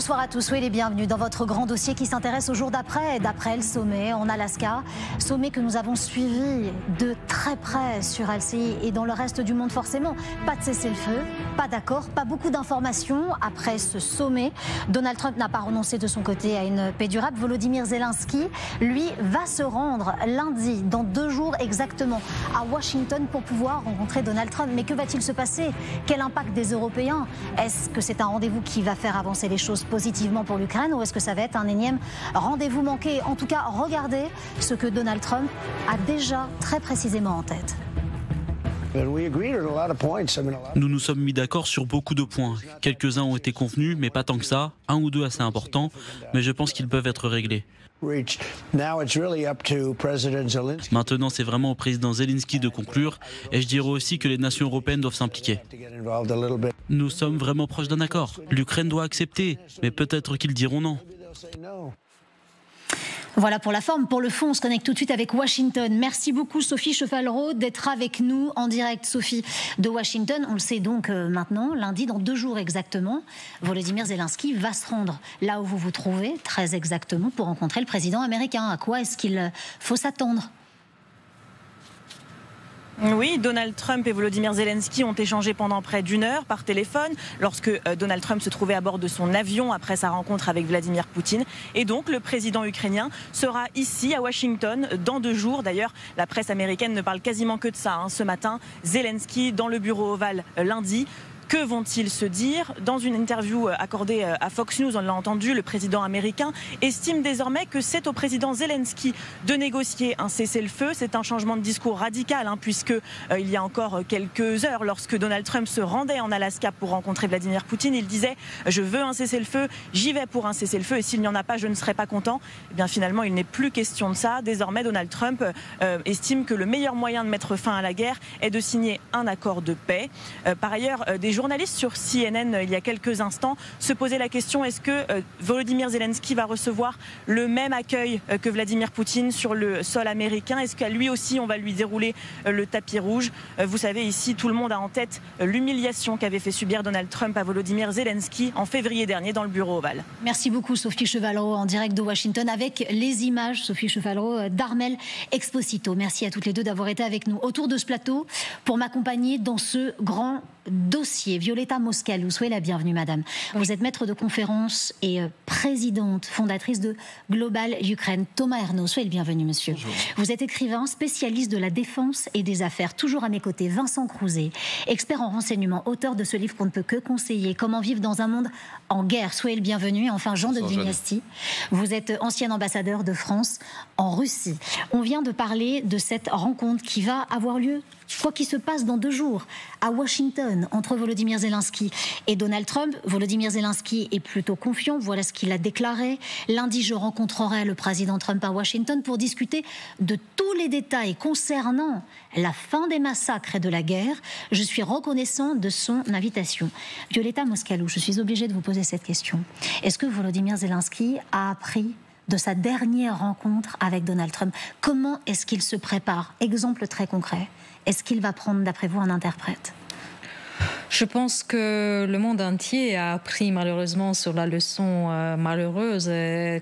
Bonsoir à tous, soyez les bienvenus dans votre grand dossier qui s'intéresse au jour d'après le sommet en Alaska. Sommet que nous avons suivi de très près sur LCI et dans le reste du monde forcément. Pas de cessez-le-feu, pas d'accord, pas beaucoup d'informations après ce sommet. Donald Trump n'a pas renoncé de son côté à une paix durable. Volodymyr Zelensky, lui, va se rendre lundi, dans 2 jours exactement, à Washington pour pouvoir rencontrer Donald Trump. Mais que va-t-il se passer? Quel impact des Européens? Est-ce que c'est un rendez-vous qui va faire avancer les choses positivement pour l'Ukraine ou est-ce que ça va être un énième rendez-vous manqué? En tout cas, regardez ce que Donald Trump a déjà très précisément en tête. Nous nous sommes mis d'accord sur beaucoup de points. Quelques-uns ont été convenus, mais pas tant que ça. 1 ou 2 assez importants, mais je pense qu'ils peuvent être réglés. Maintenant, c'est vraiment au président Zelensky de conclure, et je dirais aussi que les nations européennes doivent s'impliquer. Nous sommes vraiment proches d'un accord. L'Ukraine doit accepter, mais peut-être qu'ils diront non. Voilà pour la forme. Pour le fond, on se connecte tout de suite avec Washington. Merci beaucoup Sophie Chevallereau d'être avec nous en direct, Sophie, de Washington. On le sait donc maintenant, lundi, dans 2 jours exactement, Volodymyr Zelensky va se rendre là où vous vous trouvez, très exactement, pour rencontrer le président américain. À quoi est-ce qu'il faut s'attendre ? Oui, Donald Trump et Volodymyr Zelensky ont échangé pendant près d'1 heure par téléphone lorsque Donald Trump se trouvait à bord de son avion après sa rencontre avec Vladimir Poutine. Et donc, le président ukrainien sera ici à Washington dans 2 jours. D'ailleurs, la presse américaine ne parle quasiment que de ça. Ce matin, Zelensky dans le bureau ovale lundi. Que vont-ils se dire? Dans une interview accordée à Fox News, on l'a entendu, le président américain estime désormais que c'est au président Zelensky de négocier un cessez-le-feu. C'est un changement de discours radical, puisque il y a encore quelques heures, lorsque Donald Trump se rendait en Alaska pour rencontrer Vladimir Poutine, il disait « Je veux un cessez-le-feu, j'y vais pour un cessez-le-feu, et s'il n'y en a pas, je ne serai pas content ». Eh bien, finalement, il n'est plus question de ça. Désormais, Donald Trump estime que le meilleur moyen de mettre fin à la guerre est de signer un accord de paix. Par ailleurs, des journalistes sur CNN il y a quelques instants se posaient la question: est-ce que Volodymyr Zelensky va recevoir le même accueil que Vladimir Poutine sur le sol américain? Est-ce qu'à lui aussi on va lui dérouler le tapis rouge? Vous savez, ici tout le monde a en tête l'humiliation qu'avait fait subir Donald Trump à Volodymyr Zelensky en février dernier dans le bureau ovale. Merci beaucoup Sophie Chevallereau en direct de Washington avec les images, Sophie Chevallereau, d'Armel Exposito. Merci à toutes les deux d'avoir été avec nous autour de ce plateau pour m'accompagner dans ce grand dossier. Violeta Moskal, soyez la bienvenue, madame. Vous êtes maître de conférence et présidente fondatrice de Global Ukraine. Thomas Ernaud, soyez le bienvenu, monsieur. Bonjour. Vous êtes écrivain, spécialiste de la défense et des affaires. Toujours à mes côtés, Vincent Crouzet, expert en renseignement, auteur de ce livre qu'on ne peut que conseiller, Comment vivre dans un monde en guerre. Soyez le bienvenu. Et enfin, Jean de Dynastie. Vous êtes ancien ambassadeur de France en Russie. On vient de parler de cette rencontre qui va avoir lieu, quoi qu'il se passe, dans 2 jours, à Washington, entre Volodymyr Zelensky et Donald Trump. Volodymyr Zelensky est plutôt confiant, voilà ce qu'il a déclaré. Lundi, je rencontrerai le président Trump à Washington pour discuter de tous les détails concernant la fin des massacres et de la guerre. Je suis reconnaissant de son invitation. Violeta Moskal, je suis obligée de vous poser cette question. Est-ce que Volodymyr Zelensky a appris de sa dernière rencontre avec Donald Trump? Comment est-ce qu'il se prépare? Exemple très concret. Est-ce qu'il va prendre, d'après vous, un interprète? Je pense que le monde entier a appris malheureusement sur la leçon malheureuse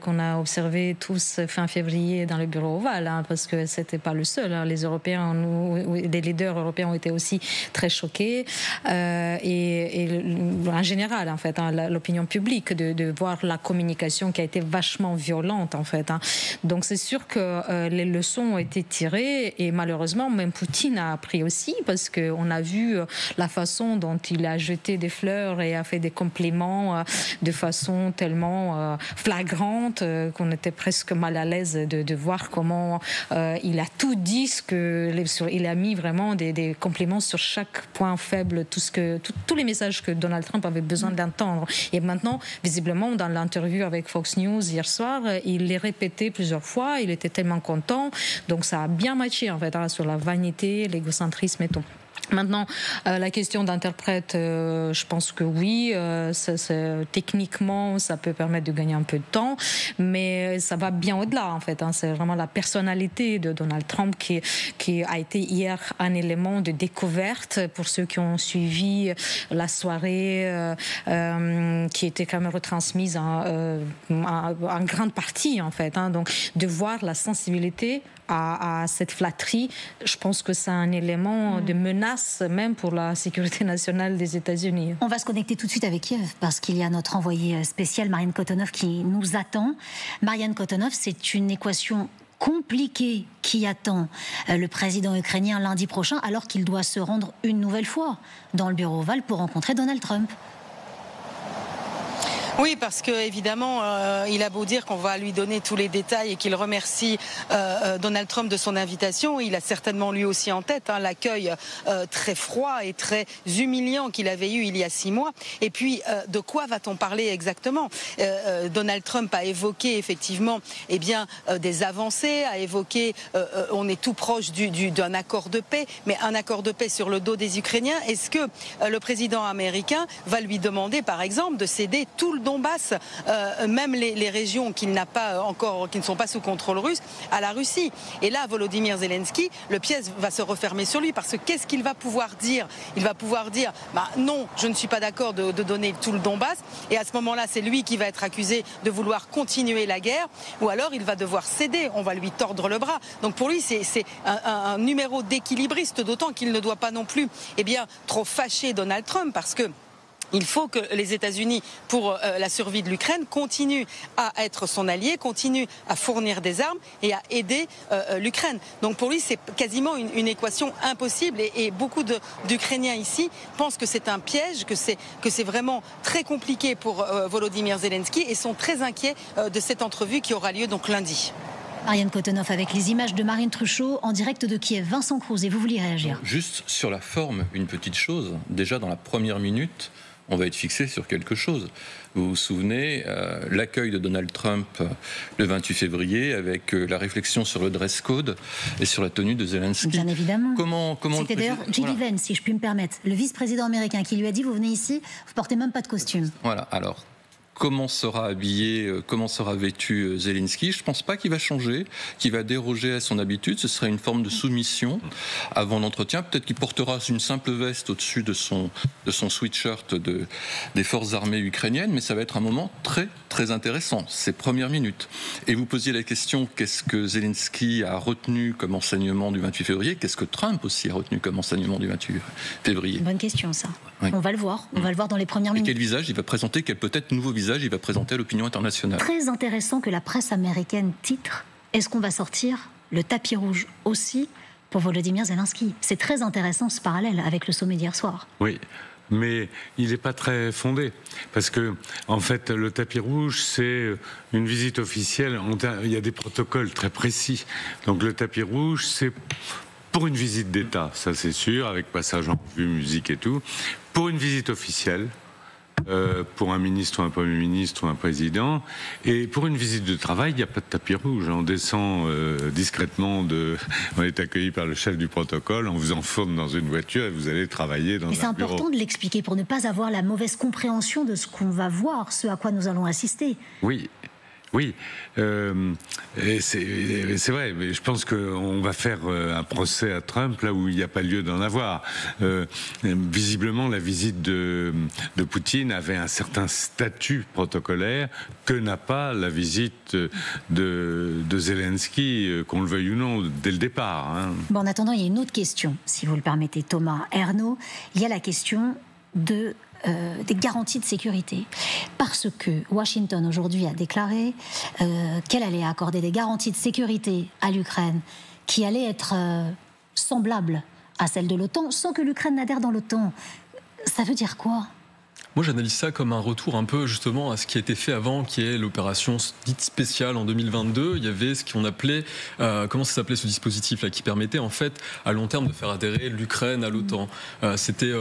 qu'on a observée tous fin février dans le bureau ovale, parce que c'était pas le seul. Les Européens, les leaders européens ont été aussi très choqués et en général, en fait, l'opinion publique de voir la communication qui a été vachement violente, en fait. Donc c'est sûr que les leçons ont été tirées et malheureusement même Poutine a appris aussi, parce qu'on a vu la façon dont il a jeté des fleurs et a fait des compliments de façon tellement flagrante qu'on était presque mal à l'aise de voir comment il a tout dit, il a mis vraiment des compliments sur chaque point faible, tous les messages que Donald Trump avait besoin d'entendre. Et maintenant, visiblement, dans l'interview avec Fox News hier soir, il les répétait plusieurs fois, il était tellement content, donc ça a bien matché en fait, sur la vanité, l'égocentrisme et tout. Maintenant, la question d'interprète, je pense que oui, techniquement, ça peut permettre de gagner un peu de temps, mais ça va bien au-delà, en fait. C'est vraiment la personnalité de Donald Trump qui a été hier un élément de découverte pour ceux qui ont suivi la soirée qui était quand même retransmise en grande partie, en fait. Donc, de voir la sensibilité à cette flatterie, je pense que c'est un élément de menace même pour la sécurité nationale des États-Unis. On va se connecter tout de suite avec Kiev parce qu'il y a notre envoyée spéciale Marianne Kotonov qui nous attend. Marianne Kotonov, c'est une équation compliquée qui attend le président ukrainien lundi prochain alors qu'il doit se rendre une nouvelle fois dans le bureau ovale pour rencontrer Donald Trump. Oui, parce que évidemment, il a beau dire qu'on va lui donner tous les détails et qu'il remercie Donald Trump de son invitation, il a certainement lui aussi en tête l'accueil très froid et très humiliant qu'il avait eu il y a 6 mois. Et puis, de quoi va-t-on parler exactement ? Donald Trump a évoqué effectivement des avancées, a évoqué on est tout proche d'un accord de paix, mais un accord de paix sur le dos des Ukrainiens. Est-ce que le président américain va lui demander, par exemple, de céder tout le Donbass, même les régions qu'il n'a pas encore, qui ne sont pas sous contrôle russe, à la Russie. Et là, Volodymyr Zelensky, le piège va se refermer sur lui, parce que qu'est-ce qu'il va pouvoir dire ? Il va pouvoir dire, non, je ne suis pas d'accord de donner tout le Donbass, et à ce moment-là, c'est lui qui va être accusé de vouloir continuer la guerre, ou alors il va devoir céder, on va lui tordre le bras. Donc pour lui, c'est un numéro d'équilibriste, d'autant qu'il ne doit pas non plus trop fâcher Donald Trump, parce que il faut que les États-Unis, pour la survie de l'Ukraine, continuent à être son allié, continuent à fournir des armes et à aider l'Ukraine. Donc pour lui, c'est quasiment une équation impossible. Et beaucoup d'Ukrainiens ici pensent que c'est un piège, que c'est vraiment très compliqué pour Volodymyr Zelensky et sont très inquiets de cette entrevue qui aura lieu donc lundi. Marianne Kotonov avec les images de Marine Truchot en direct de Kiev. Vincent Cruz, et vous vouliez réagir ? Juste sur la forme, une petite chose. Déjà dans la première minute, on va être fixé sur quelque chose. Vous vous souvenez, l'accueil de Donald Trump le 28 février avec la réflexion sur le dress code et sur la tenue de Zelensky. Bien évidemment. Comment C'était d'ailleurs J.D. Vance, si je puis me permettre, le vice-président américain qui lui a dit « Vous venez ici, vous portez même pas de costume ». Voilà, alors... Comment sera habillé, comment sera vêtu Zelensky ? Je ne pense pas qu'il va changer, qu'il va déroger à son habitude. Ce serait une forme de soumission avant l'entretien. Peut-être qu'il portera une simple veste au-dessus de son sweatshirt des forces armées ukrainiennes, mais ça va être un moment très, très intéressant, ces premières minutes. Et vous posiez la question, qu'est-ce que Zelensky a retenu comme enseignement du 28 février ? Qu'est-ce que Trump aussi a retenu comme enseignement du 28 février ? Bonne question, ça. Oui. On va le voir dans les premières minutes. Et quel visage il va présenter, quel peut-être nouveau visage il va présenter à l'opinion internationale. Très intéressant que la presse américaine titre « Est-ce qu'on va sortir le tapis rouge aussi pour Volodymyr Zelensky ?» C'est très intéressant ce parallèle avec le sommet d'hier soir. Oui. Mais il n'est pas très fondé, parce que en fait le tapis rouge c'est une visite officielle, il y a des protocoles très précis, donc le tapis rouge c'est pour une visite d'État, ça c'est sûr, avec passage en revue, musique et tout, pour une visite officielle, pour un ministre ou un premier ministre ou un président, et pour une visite de travail, il n'y a pas de tapis rouge. On descend discrètement, on est accueilli par le chef du protocole, on vous enfourne dans une voiture et vous allez travailler dans un bureau. Et c'est important de l'expliquer pour ne pas avoir la mauvaise compréhension de ce qu'on va voir, ce à quoi nous allons assister. Oui, et c'est vrai, mais je pense qu'on va faire un procès à Trump là où il n'y a pas lieu d'en avoir. Visiblement, la visite de Poutine avait un certain statut protocolaire que n'a pas la visite de Zelensky, qu'on le veuille ou non, dès le départ. Bon, en attendant, il y a une autre question, si vous le permettez, Thomas Ernaud. Il y a la question des garanties de sécurité. Parce que Washington aujourd'hui a déclaré qu'elle allait accorder des garanties de sécurité à l'Ukraine qui allaient être semblables à celles de l'OTAN sans que l'Ukraine n'adhère dans l'OTAN. Ça veut dire quoi ? Moi, j'analyse ça comme un retour un peu justement à ce qui a été fait avant, qui est l'opération dite spéciale en 2022. Il y avait ce qu'on appelait, comment ça s'appelait ce dispositif-là, qui permettait en fait à long terme de faire adhérer l'Ukraine à l'OTAN. C'était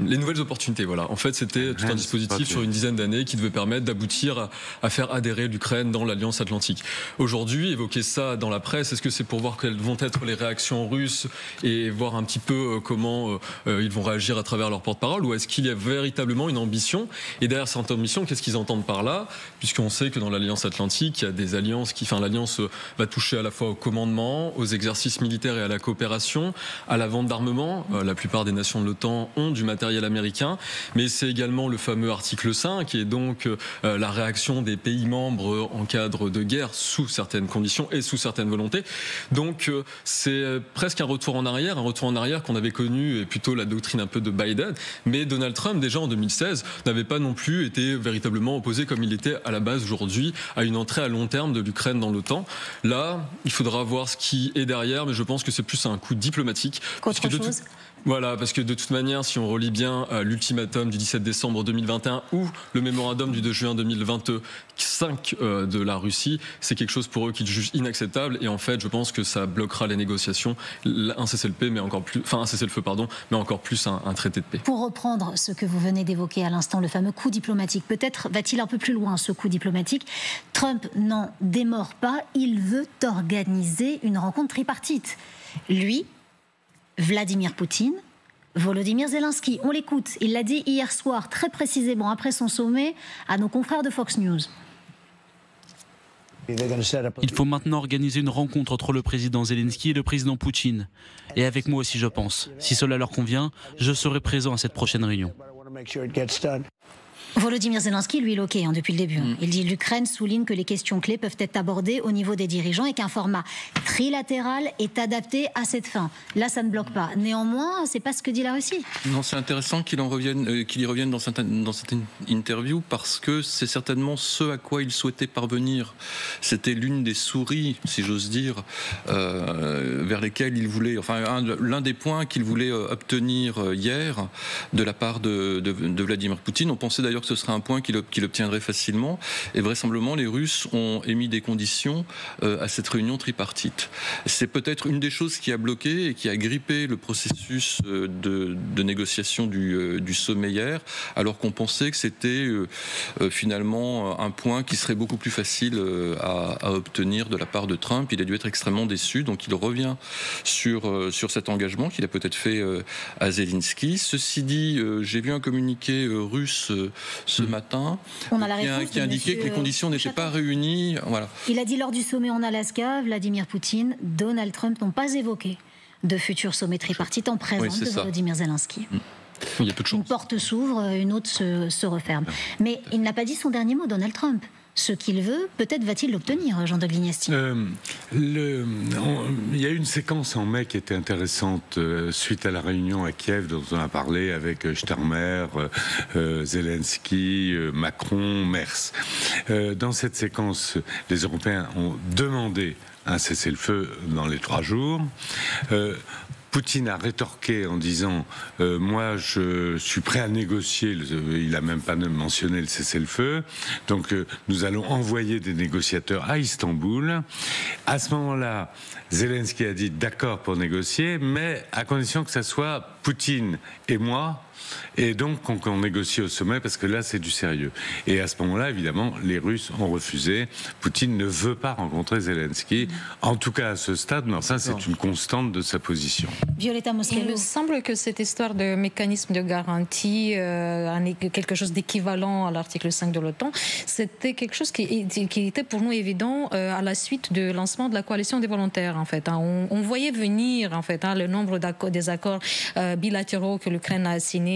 les nouvelles opportunités. Voilà. En fait, c'était tout un dispositif sur une dizaine d'années qui devait permettre d'aboutir à faire adhérer l'Ukraine dans l'Alliance Atlantique. Aujourd'hui, évoquer ça dans la presse, est-ce que c'est pour voir quelles vont être les réactions russes et voir un petit peu comment ils vont réagir à travers leur porte-parole, ou est-ce qu'il y a véritablement une ambition? Et derrière cette ambition, qu'est-ce qu'ils entendent par là? Puisqu'on sait que dans l'Alliance Atlantique, il y a des alliances l'Alliance va toucher à la fois au commandement, aux exercices militaires et à la coopération, à la vente d'armement. La plupart des nations de l'OTAN ont du matériel américain, mais c'est également le fameux article 5, qui est donc la réaction des pays membres en cadre de guerre sous certaines conditions et sous certaines volontés. Donc c'est presque un retour en arrière qu'on avait connu, et plutôt la doctrine un peu de Biden. Mais Donald Trump, déjà en 2016, n'avait pas non plus été véritablement opposé comme il était à la base aujourd'hui à une entrée à long terme de l'Ukraine dans l'OTAN. Là, il faudra voir ce qui est derrière, mais je pense que c'est plus un coup diplomatique. Qu'autre chose ? Voilà, parce que de toute manière, si on relie bien l'ultimatum du 17 décembre 2021 ou le mémorandum du 2 juin 2025 de la Russie, c'est quelque chose pour eux qu'ils jugent inacceptable, et en fait, je pense que ça bloquera les négociations, un cessez-le-feu, mais encore plus un traité de paix. Pour reprendre ce que vous venez d'évoquer à l'instant, le fameux coup diplomatique, peut-être va-t-il un peu plus loin, ce coup diplomatique. Trump n'en démord pas, il veut organiser une rencontre tripartite. Lui, Vladimir Poutine, Volodymyr Zelensky. On l'écoute, il l'a dit hier soir, très précisément après son sommet, à nos confrères de Fox News. Il faut maintenant organiser une rencontre entre le président Zelensky et le président Poutine. Et avec moi aussi, je pense. Si cela leur convient, je serai présent à cette prochaine réunion. Volodymyr Zelensky, lui, est loqué depuis le début. Il dit l'Ukraine souligne que les questions clés peuvent être abordées au niveau des dirigeants et qu'un format trilatéral est adapté à cette fin. Là, ça ne bloque pas. Néanmoins, c'est pas ce que dit la Russie. Non, c'est intéressant qu'il y revienne dans cette interview, parce que c'est certainement ce à quoi il souhaitait parvenir. C'était l'une des souris, si j'ose dire, vers lesquelles il voulait, l'un des points qu'il voulait obtenir hier de la part de Vladimir Poutine. On pensait d'ailleurs que ce serait un point qu'il obtiendrait facilement, et vraisemblablement les Russes ont émis des conditions à cette réunion tripartite. C'est peut-être une des choses qui a bloqué et qui a grippé le processus de négociation du sommet hier, alors qu'on pensait que c'était finalement un point qui serait beaucoup plus facile à obtenir de la part de Trump. Il a dû être extrêmement déçu, donc il revient sur cet engagement qu'il a peut-être fait à Zelensky. Ceci dit, j'ai vu un communiqué russe ce matin qui indiquait que les conditions n'étaient pas réunies. Voilà. Il a dit lors du sommet en Alaska, Vladimir Poutine, Donald Trump n'ont pas évoqué de futurs sommets tripartites en présence de Volodymyr Zelensky. Il y a peu de chance. Une porte s'ouvre, une autre se referme. Mais il n'a pas dit son dernier mot, Donald Trump. Ce qu'il veut, peut-être va-t-il l'obtenir, Jean de Glignesti. Il y a eu une séquence en mai qui était intéressante suite à la réunion à Kiev dont on a parlé avec Starmer, Zelensky, Macron, Merz. Dans cette séquence, les Européens ont demandé un cessez-le-feu dans les 3 jours. Poutine a rétorqué en disant moi je suis prêt à négocier, il n'a même pas mentionné le cessez-le-feu, donc nous allons envoyer des négociateurs à Istanbul. À ce moment-là, Zelensky a dit d'accord pour négocier, mais à condition que ça soit Poutine et moi, et donc qu'on négocie au sommet, parce que là c'est du sérieux. Et à ce moment-là, évidemment, les Russes ont refusé. Poutine ne veut pas rencontrer Zelensky, en tout cas à ce stade, mais enfin c'est une constante de sa position. Violeta Mosquello. Il me semble que cette histoire de mécanisme de garantie, quelque chose d'équivalent à l'article 5 de l'OTAN, c'était quelque chose qui était pour nous évident à la suite du lancement de la coalition des volontaires. En fait, on voyait venir en fait le nombre des accords bilatéraux que l'Ukraine a signés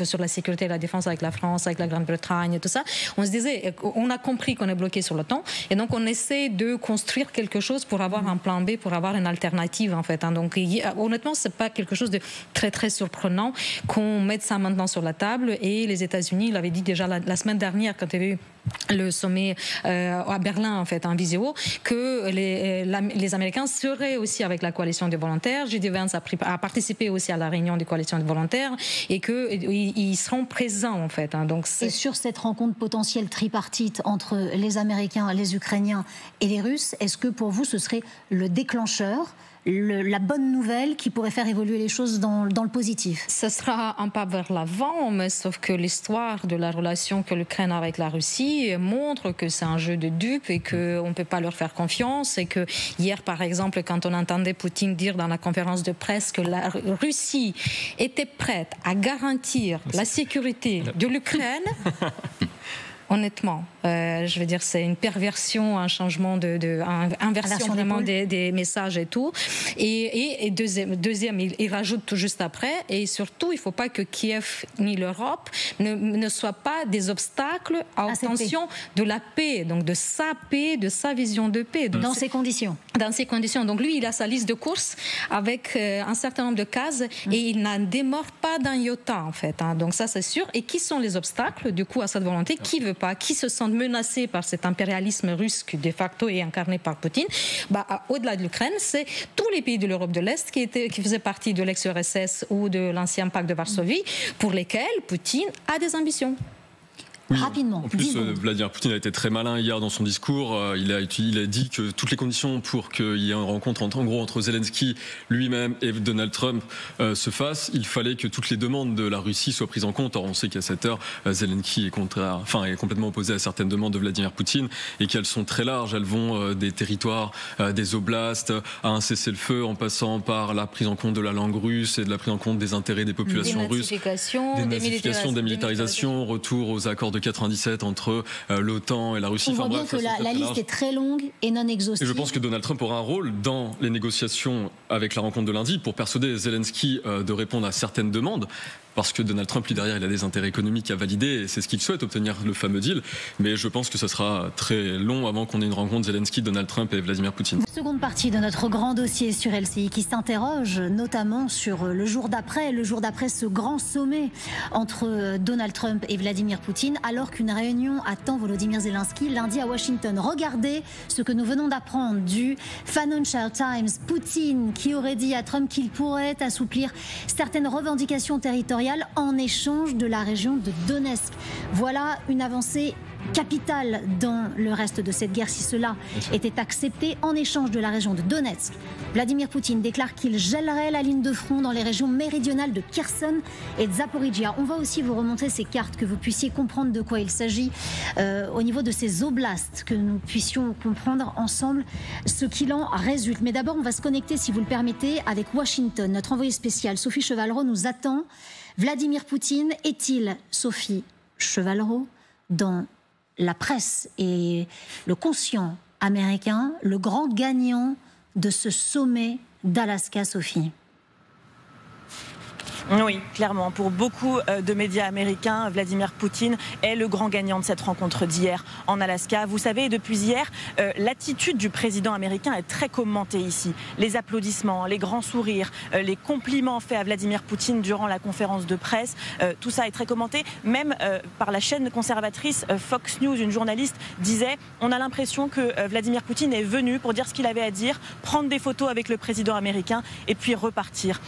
sur la sécurité et la défense avec la France, avec la Grande-Bretagne, tout ça. On se disait, on a compris qu'on est bloqué sur l'OTAN, et donc on essaie de construire quelque chose pour avoir un plan B, pour avoir une alternative en fait. Donc honnêtement, c'est pas quelque chose de très très surprenant qu'on mette ça maintenant sur la table. Et les États-Unis l'avaient dit déjà la semaine dernière quand il y avait eu le sommet à Berlin, en fait, en visio, que les Américains seraient aussi avec la coalition des volontaires. J.D. Vance a participé aussi à la réunion des coalitions des volontaires et qu'ils seront présents, en fait. Donc et sur cette rencontre potentielle tripartite entre les Américains, les Ukrainiens et les Russes, est-ce que pour vous ce serait le déclencheur, la bonne nouvelle qui pourrait faire évoluer les choses dans le positif? Ce sera un pas vers l'avant, mais sauf que l'histoire de la relation que l'Ukraine a avec la Russie montre que c'est un jeu de dupes et qu'on ne peut pas leur faire confiance. Et que hier, par exemple, quand on entendait Poutine dire dans la conférence de presse que la Russie était prête à garantir la sécurité de l'Ukraine... Honnêtement, je veux dire, c'est une perversion, un changement inversion vraiment des messages et tout. Et deuxième, il rajoute tout juste après. Et surtout, il ne faut pas que Kiev ni l'Europe ne soient pas des obstacles à l'obtention de la paix, donc de sa paix, de sa vision de paix. Donc, dans ces conditions. Dans ces conditions. Donc lui, il a sa liste de courses avec un certain nombre de cases et il n'en démord pas d'un iota, en fait. Donc ça, c'est sûr. Et qui sont les obstacles, du coup, à cette volonté? Qui veut pas, qui se sentent menacés par cet impérialisme russe qui de facto est incarné par Poutine? Au-delà de l'Ukraine, c'est tous les pays de l'Europe de l'Est qui faisaient partie de l'ex-URSS ou de l'ancien pacte de Varsovie, pour lesquels Poutine a des ambitions. Oui, rapidement. En plus, Vladimir Poutine a été très malin hier dans son discours. Il a dit que toutes les conditions pour qu'il y ait une rencontre entre Zelensky lui-même et Donald Trump se fassent. Il fallait que toutes les demandes de la Russie soient prises en compte. Or, on sait qu'à cette heure, Zelensky est complètement opposé à certaines demandes de Vladimir Poutine et qu'elles sont très larges. Elles vont des territoires, des oblasts, à un cessez-le-feu en passant par la prise en compte de la langue russe et de la prise en compte des intérêts des populations russes. Dénazification, démilitarisation, retour aux accords de 97 entre l'OTAN et la Russie. On voit bien que la liste est très longue et non exhaustive. Et je pense que Donald Trump aura un rôle dans les négociations avec la rencontre de lundi pour persuader Zelensky de répondre à certaines demandes. Parce que Donald Trump, lui, derrière, il a des intérêts économiques à valider et c'est ce qu'il souhaite, obtenir le fameux deal. Mais je pense que ce sera très long avant qu'on ait une rencontre Zelensky, Donald Trump et Vladimir Poutine. Seconde partie de notre grand dossier sur LCI qui s'interroge notamment sur le jour d'après ce grand sommet entre Donald Trump et Vladimir Poutine, alors qu'une réunion attend Volodymyr Zelensky lundi à Washington. Regardez ce que nous venons d'apprendre du Financial Times. Poutine qui aurait dit à Trump qu'il pourrait assouplir certaines revendications territoriales en échange de la région de Donetsk. Voilà une avancée capitale dans le reste de cette guerre si cela était accepté. En échange de la région de Donetsk, Vladimir Poutine déclare qu'il gèlerait la ligne de front dans les régions méridionales de Kherson et de Zaporizhia. On va aussi vous remontrer ces cartes, que vous puissiez comprendre de quoi il s'agit au niveau de ces oblasts, que nous puissions comprendre ensemble ce qu'il en résulte. Mais d'abord, on va se connecter, si vous le permettez, avec Washington. Notre envoyée spéciale, Sophie Chevallereau, nous attend. Vladimir Poutine est-il, Sophie Chevallereau, dans la presse et le conscient américain, le grand gagnant de ce sommet d'Alaska, Sophie? Oui, clairement. Pour beaucoup de médias américains, Vladimir Poutine est le grand gagnant de cette rencontre d'hier en Alaska. Vous savez, depuis hier, l'attitude du président américain est très commentée ici. Les applaudissements, les grands sourires, les compliments faits à Vladimir Poutine durant la conférence de presse, tout ça est très commenté. Même par la chaîne conservatrice Fox News, une journaliste disait « On a l'impression que Vladimir Poutine est venu pour dire ce qu'il avait à dire, prendre des photos avec le président américain et puis repartir ».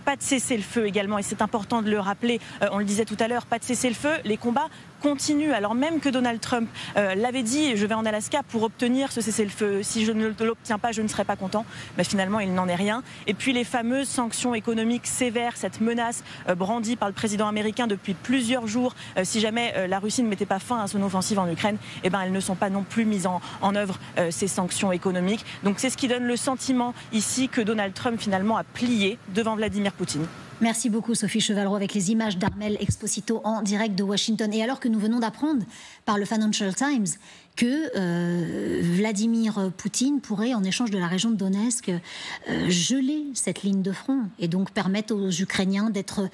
Pas de cessez-le-feu également, et c'est important de le rappeler, on le disait tout à l'heure, pas de cessez-le-feu, les combats continuent, alors même que Donald Trump l'avait dit, je vais en Alaska pour obtenir ce cessez-le-feu, si je ne l'obtiens pas, je ne serai pas content, mais finalement il n'en est rien. Et puis les fameuses sanctions économiques sévères, cette menace brandie par le président américain depuis plusieurs jours, si jamais la Russie ne mettait pas fin à son offensive en Ukraine, eh ben, elles ne sont pas non plus mises en œuvre, ces sanctions économiques. Donc c'est ce qui donne le sentiment ici que Donald Trump finalement a plié devant Vladimir Poutine. Merci beaucoup Sophie Chevallereau avec les images d'Armel Exposito en direct de Washington. Et alors que nous venons d'apprendre par le Financial Times que Vladimir Poutine pourrait, en échange de la région de Donetsk, geler cette ligne de front et donc permettre aux Ukrainiens d'être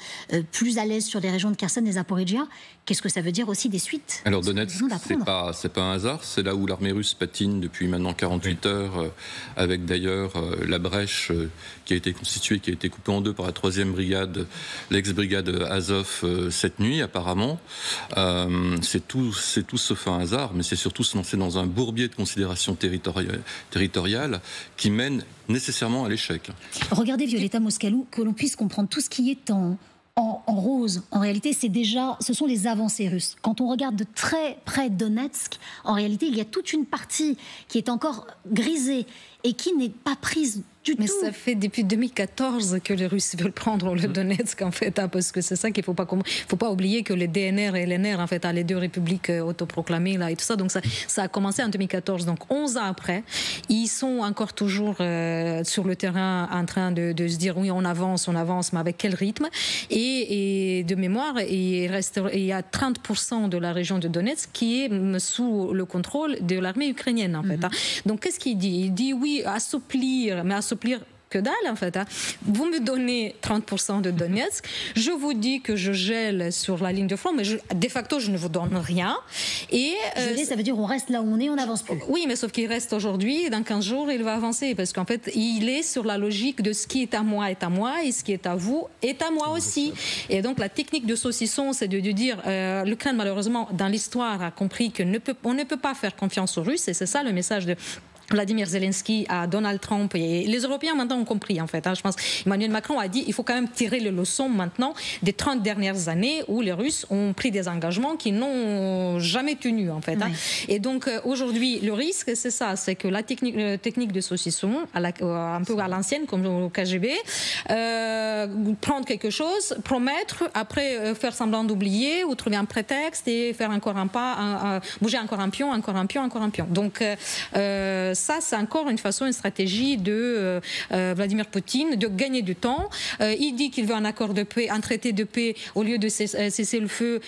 plus à l'aise sur les régions de Kherson et Zaporizhia. Qu'est-ce que ça veut dire aussi des suites? Alors Donetsk, c'est pas un hasard, c'est là où l'armée russe patine depuis maintenant 48 heures, avec d'ailleurs la brèche qui a été constituée, qui a été coupée en deux par la 3e brigade, l'ex-brigade Azov cette nuit apparemment. C'est tout sauf un hasard, mais c'est surtout se lancer dans un bourbier de considérations territoriales qui mène nécessairement à l'échec. Regardez Violeta Moscalou, que l'on puisse comprendre tout ce qui est en rose. En réalité, ce sont les avancées russes. Quand on regarde de très près Donetsk, en réalité, il y a toute une partie qui est encore grisée et qui n'est pas prise du tout. Mais ça fait depuis 2014 que les Russes veulent prendre le Donetsk, en fait, parce que c'est ça qu'il faut pas oublier que les DNR et LNR, en fait, les deux républiques autoproclamées là et tout ça. Donc ça a commencé en 2014. Donc 11 ans après, ils sont encore toujours sur le terrain en train de se dire oui, on avance, mais avec quel rythme? Et de mémoire, il y a 30% de la région de Donetsk qui est sous le contrôle de l'armée ukrainienne, en fait. Donc qu'est-ce qu'il dit? Il dit oui, assouplir que dalle, en fait. Vous me donnez 30% de Donetsk, je vous dis que je gèle sur la ligne de front, mais de facto, je ne vous donne rien. Et geler, ça veut dire on reste là où on est, on n'avance plus. Oui, mais sauf qu'il reste aujourd'hui, dans 15 jours, il va avancer, parce qu'en fait, il est sur la logique de ce qui est à moi, et ce qui est à vous est à moi aussi. Et donc, la technique de saucisson, c'est de dire, l'Ukraine, malheureusement, dans l'histoire, a compris qu'on ne peut pas faire confiance aux Russes, et c'est ça le message de Vladimir Zelensky à Donald Trump, et les Européens maintenant ont compris, en fait. Je pense Emmanuel Macron a dit il faut quand même tirer les leçons maintenant des 30 dernières années où les Russes ont pris des engagements qui n'ont jamais tenus, en fait. Oui. Et donc aujourd'hui le risque c'est ça, c'est que la technique de saucisson un peu à l'ancienne comme au KGB, prendre quelque chose, promettre, après faire semblant d'oublier ou trouver un prétexte et faire encore un pas, bouger encore un pion. Donc ça, c'est encore une stratégie de Vladimir Poutine de gagner du temps. Il dit qu'il veut un accord de paix, un traité de paix au lieu de cesser le feu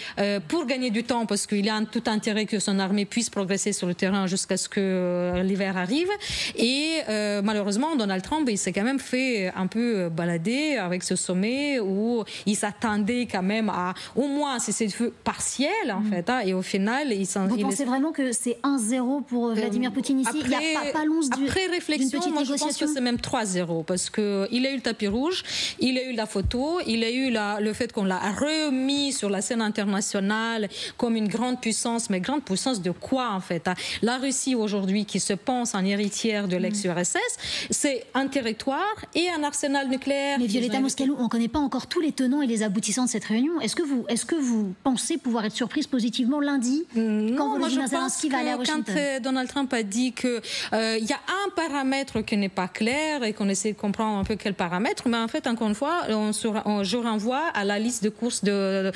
pour gagner du temps, parce qu'il a tout intérêt que son armée puisse progresser sur le terrain jusqu'à ce que l'hiver arrive. Et malheureusement, Donald Trump, il s'est quand même fait un peu balader avec ce sommet où il s'attendait quand même à au moins un cessez-le-feu partiel, en fait. Et au final, vous pensez vraiment que c'est 1-0 pour Vladimir Poutine ici? Il y a après réflexion, moi je pense que c'est même 3-0, parce qu'il a eu le tapis rouge, il a eu la photo, il a eu le fait qu'on l'a remis sur la scène internationale comme une grande puissance, mais grande puissance de quoi, en fait? La Russie aujourd'hui, qui se pense en héritière de l'ex-URSS, c'est un territoire et un arsenal nucléaire. Mais Violeta Moscalou, on ne connaît pas encore tous les tenants et les aboutissants de cette réunion. Est-ce que vous pensez pouvoir être surprise positivement lundi quand Volodymyr Zelensky va aller à Washington? Quand Donald Trump a dit qu'il y a un paramètre qui n'est pas clair et qu'on essaie de comprendre un peu quel paramètre, mais en fait, encore une fois, je renvoie à la liste de courses de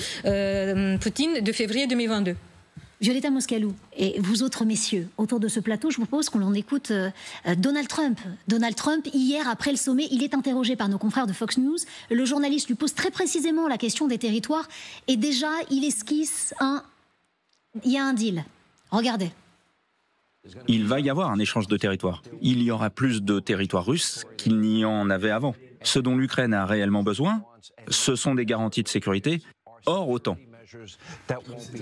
Poutine de février 2022. Violeta Moscalou et vous autres messieurs autour de ce plateau, je vous propose qu'on écoute Donald Trump. Donald Trump, hier, après le sommet, il est interrogé par nos confrères de Fox News. Le journaliste lui pose très précisément la question des territoires et déjà, il esquisse il y a un deal. Regardez. Il va y avoir un échange de territoires. Il y aura plus de territoires russes qu'il n'y en avait avant. Ce dont l'Ukraine a réellement besoin, ce sont des garanties de sécurité hors OTAN.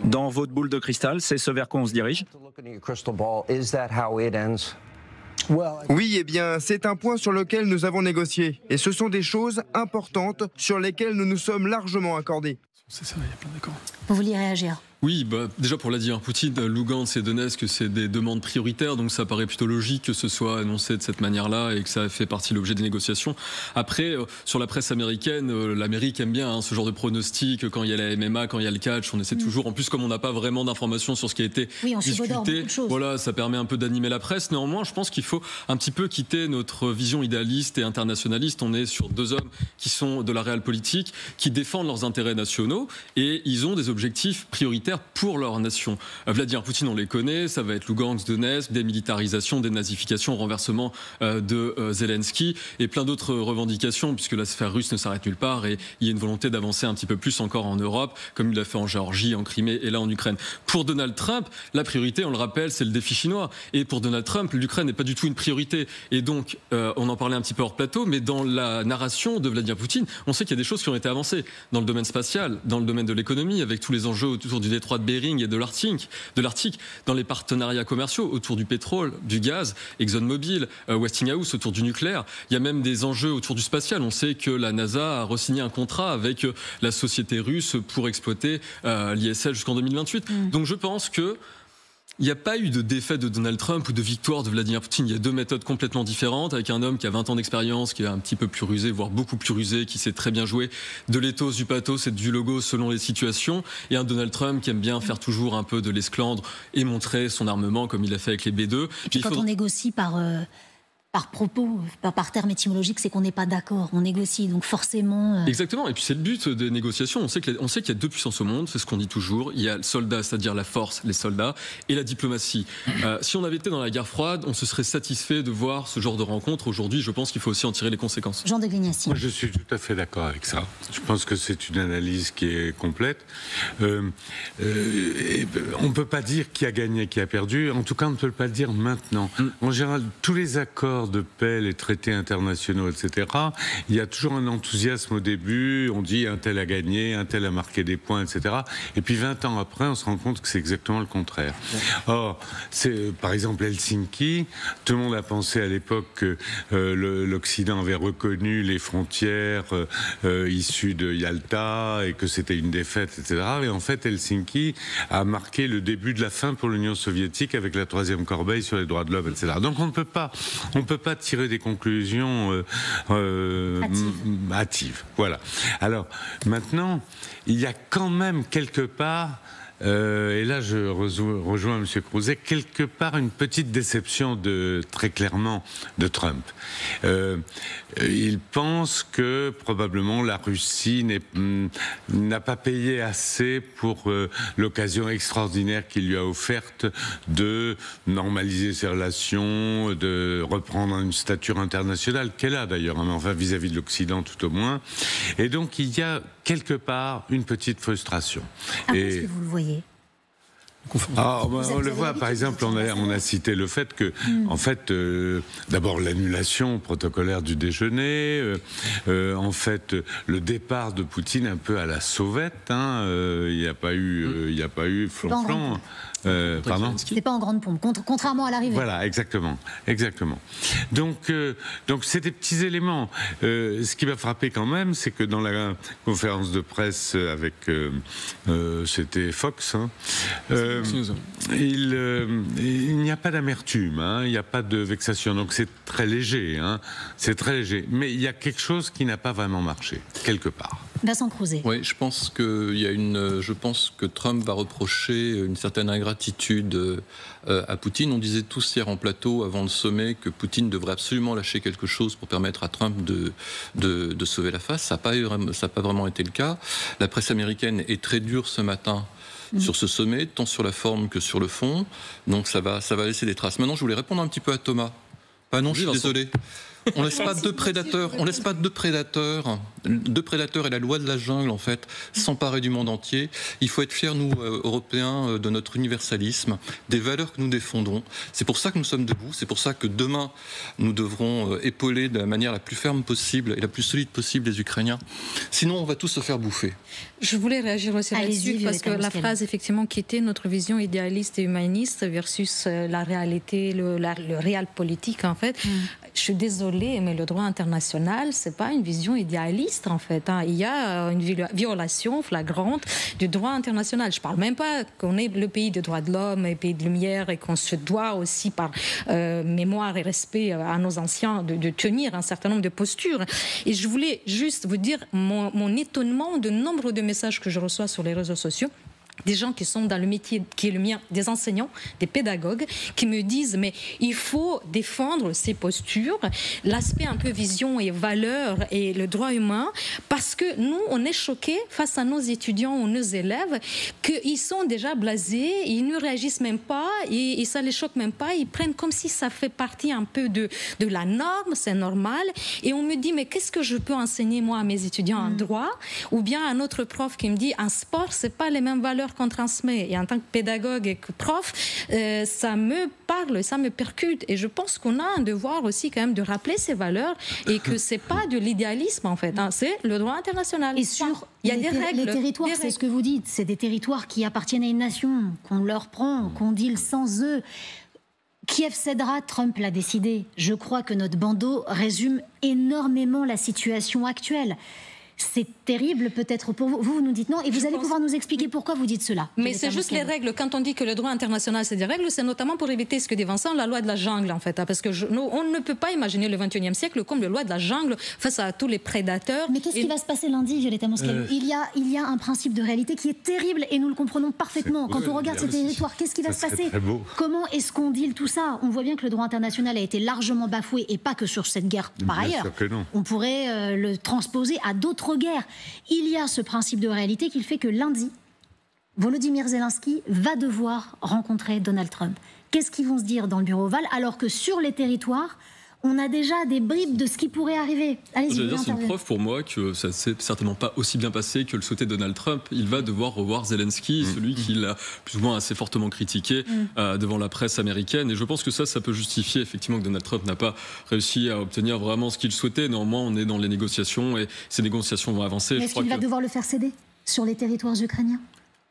Dans votre boule de cristal, c'est ce vers quoi on se dirige? Oui, eh bien, c'est un point sur lequel nous avons négocié. Et ce sont des choses importantes sur lesquelles nous nous sommes largement accordés. C'est ça, il y a plein d'accords. Vous vouliez réagir? Oui, déjà pour Vladimir Poutine, Lugansk et Donetsk, c'est des demandes prioritaires, donc ça paraît plutôt logique que ce soit annoncé de cette manière-là et que ça fait partie de l'objet des négociations. Après, sur la presse américaine, l'Amérique aime bien ce genre de pronostic, quand il y a la MMA, quand il y a le catch, on essaie toujours, en plus comme on n'a pas vraiment d'informations sur ce qui a été discuté, voilà, ça permet un peu d'animer la presse. Néanmoins, je pense qu'il faut un petit peu quitter notre vision idéaliste et internationaliste. On est sur deux hommes qui sont de la réelle politique, qui défendent leurs intérêts nationaux et ils ont des objectifs prioritaires pour leur nation. Vladimir Poutine, on les connaît, ça va être Lugansk, Donetsk, démilitarisation, dénazification, renversement de Zelensky et plein d'autres revendications, puisque la sphère russe ne s'arrête nulle part et il y a une volonté d'avancer un petit peu plus encore en Europe, comme il l'a fait en Géorgie, en Crimée et là en Ukraine. Pour Donald Trump, la priorité, on le rappelle, c'est le défi chinois. Et pour Donald Trump, l'Ukraine n'est pas du tout une priorité. Et donc, on en parlait un petit peu hors plateau, mais dans la narration de Vladimir Poutine, on sait qu'il y a des choses qui ont été avancées dans le domaine spatial, dans le domaine de l'économie, avec tous les enjeux autour du détroit de Bering et de l'Arctique, dans les partenariats commerciaux autour du pétrole, du gaz, ExxonMobil, Westinghouse autour du nucléaire. Il y a même des enjeux autour du spatial. On sait que la NASA a re-signé un contrat avec la société russe pour exploiter l'ISL jusqu'en 2028. Donc je pense que il n'y a pas eu de défaite de Donald Trump ou de victoire de Vladimir Poutine. Il y a deux méthodes complètement différentes, avec un homme qui a 20 ans d'expérience, qui est un petit peu plus rusé, voire beaucoup plus rusé, qui sait très bien jouer de l'éthos, du pathos et du logo selon les situations, et un Donald Trump qui aime bien faire toujours un peu de l'esclandre et montrer son armement comme il l'a fait avec les B2. Et puis quand on négocie par propos, par terme étymologique, c'est qu'on n'est pas d'accord, on négocie, donc forcément... Exactement, et puis c'est le but des négociations. On sait qu'il y a deux puissances au monde, c'est ce qu'on dit toujours. Il y a le soldat, c'est-à-dire la force, les soldats, et la diplomatie. Si on avait été dans la guerre froide, on se serait satisfait de voir ce genre de rencontre. Aujourd'hui, je pense qu'il faut aussi en tirer les conséquences. Jean de Glignassi. Moi, je suis tout à fait d'accord avec ça. Je pense que c'est une analyse qui est complète. On ne peut pas dire qui a gagné, qui a perdu. En tout cas, on ne peut pas le dire maintenant. En général, tous les accords de paix, les traités internationaux, etc., il y a toujours un enthousiasme au début, on dit un tel a gagné, un tel a marqué des points, etc. Et puis 20 ans après, on se rend compte que c'est exactement le contraire. Or, par exemple Helsinki, tout le monde a pensé à l'époque que l'Occident avait reconnu les frontières issues de Yalta et que c'était une défaite, etc. Et en fait, Helsinki a marqué le début de la fin pour l'Union soviétique avec la troisième corbeille sur les droits de l'homme, etc. Donc on ne peut pas tirer des conclusions hâtives. Voilà. Alors, maintenant, il y a quand même quelque part, et là je rejoins M. Crouzet, quelque part une petite déception très clairement de Trump. Il pense que probablement la Russie n'a pas payé assez pour l'occasion extraordinaire qu'il lui a offerte de normaliser ses relations, de reprendre une stature internationale qu'elle a d'ailleurs, enfin vis-à-vis de l'Occident tout au moins. Et donc il y a quelque part une petite frustration. Est-ce que vous le voyez ? On le voit, par exemple, on a cité le fait que, en fait, d'abord l'annulation protocolaire du déjeuner, en fait, le départ de Poutine un peu à la sauvette, il n'y a pas eu flanc-flanc. Pardon ? C'était pas en grande pompe, contrairement à l'arrivée. Voilà, exactement. Donc c'est des petits éléments. Ce qui m'a frappé quand même, c'est que dans la conférence de presse avec, c'était Fox, il n'y a pas d'amertume, il n'y a pas de vexation. Donc c'est très léger, Mais il y a quelque chose qui n'a pas vraiment marché quelque part. Vincent Crouzet. Oui, je pense que Trump va reprocher une certaine ingratitude à Poutine. On disait tous hier en plateau, avant le sommet, que Poutine devrait absolument lâcher quelque chose pour permettre à Trump de sauver la face. Ça n'a pas vraiment été le cas. La presse américaine est très dure ce matin sur ce sommet, tant sur la forme que sur le fond. Donc ça va laisser des traces. Maintenant, je voulais répondre un petit peu à Thomas. Je suis désolé. On laisse pas deux prédateurs et la loi de la jungle, en fait, s'emparer du monde entier. Il faut être fiers, nous, Européens, de notre universalisme, des valeurs que nous défendons. C'est pour ça que nous sommes debout. C'est pour ça que demain, nous devrons épauler de la manière la plus ferme possible et la plus solide possible les Ukrainiens. Sinon, on va tous se faire bouffer. Je voulais réagir aussi là-dessus parce que la phrase, effectivement, qui était notre vision idéaliste et humaniste versus la réalité, le réel politique, en fait. Je suis désolée, mais le droit international, c'est pas une vision idéaliste, en fait. Il y a une violation flagrante du droit international. Je parle même pas qu'on est le pays des droits de l'homme et pays de lumière et qu'on se doit aussi, par mémoire et respect à nos anciens, de tenir un certain nombre de postures. Et je voulais juste vous dire mon étonnement de nombre de messages que je reçois sur les réseaux sociaux des gens qui sont dans le métier qui est le mien, des enseignants, des pédagogues, qui me disent mais il faut défendre ces postures, l'aspect un peu vision et valeur et le droit humain, parce que nous, on est choqués face à nos étudiants ou nos élèves qu'ils sont déjà blasés, ils ne réagissent même pas et ça les choque même pas, ils prennent comme si ça fait partie un peu de la norme, c'est normal. Et on me dit, mais qu'est-ce que je peux enseigner moi à mes étudiants en droit? Ou bien un autre prof qui me dit, en sport, c'est pas les mêmes valeurs qu'on transmet. Et en tant que pédagogue et que prof, ça me parle, ça me percute. Et je pense qu'on a un devoir aussi quand même de rappeler ces valeurs et que c'est pas de l'idéalisme en fait, hein, c'est le droit international. Et sur il y a des règles. Les territoires, c'est ce que vous dites, c'est des territoires qui appartiennent à une nation, qu'on leur prend, qu'on deal sans eux. Kiev cédera, Trump l'a décidé. Je crois que notre bandeau résume énormément la situation actuelle. C'est terrible peut-être pour vous. Vous nous dites non et vous allez pouvoir nous expliquer pourquoi vous dites cela. Mais c'est juste les règles. Quand on dit que le droit international c'est des règles, c'est notamment pour éviter ce que dit Vincent, la loi de la jungle en fait. Parce que on ne peut pas imaginer le 21e siècle comme la loi de la jungle face à tous les prédateurs. Mais qu'est-ce qui va se passer lundi, Violetta Moscatelli? Il y a un principe de réalité qui est terrible et nous le comprenons parfaitement. Quand on regarde ces territoires, qu'est-ce qui va se passer? Comment est-ce qu'on deal tout ça? On voit bien que le droit international a été largement bafoué et pas que sur cette guerre par ailleurs. On pourrait le transposer à d'autres guerre. Il y a ce principe de réalité qui fait que lundi, Volodymyr Zelensky va devoir rencontrer Donald Trump. Qu'est-ce qu'ils vont se dire dans le bureau ovale alors que sur les territoires, on a déjà des bribes de ce qui pourrait arriver. Allez-y. C'est une preuve pour moi que ça ne s'est certainement pas aussi bien passé que le souhaitait Donald Trump. Il va devoir revoir Zelensky, celui qu'il a plus ou moins assez fortement critiqué devant la presse américaine. Et je pense que ça peut justifier effectivement que Donald Trump n'a pas réussi à obtenir vraiment ce qu'il souhaitait. Néanmoins, on est dans les négociations et ces négociations vont avancer. Mais est-ce qu'il va devoir le faire céder sur les territoires ukrainiens?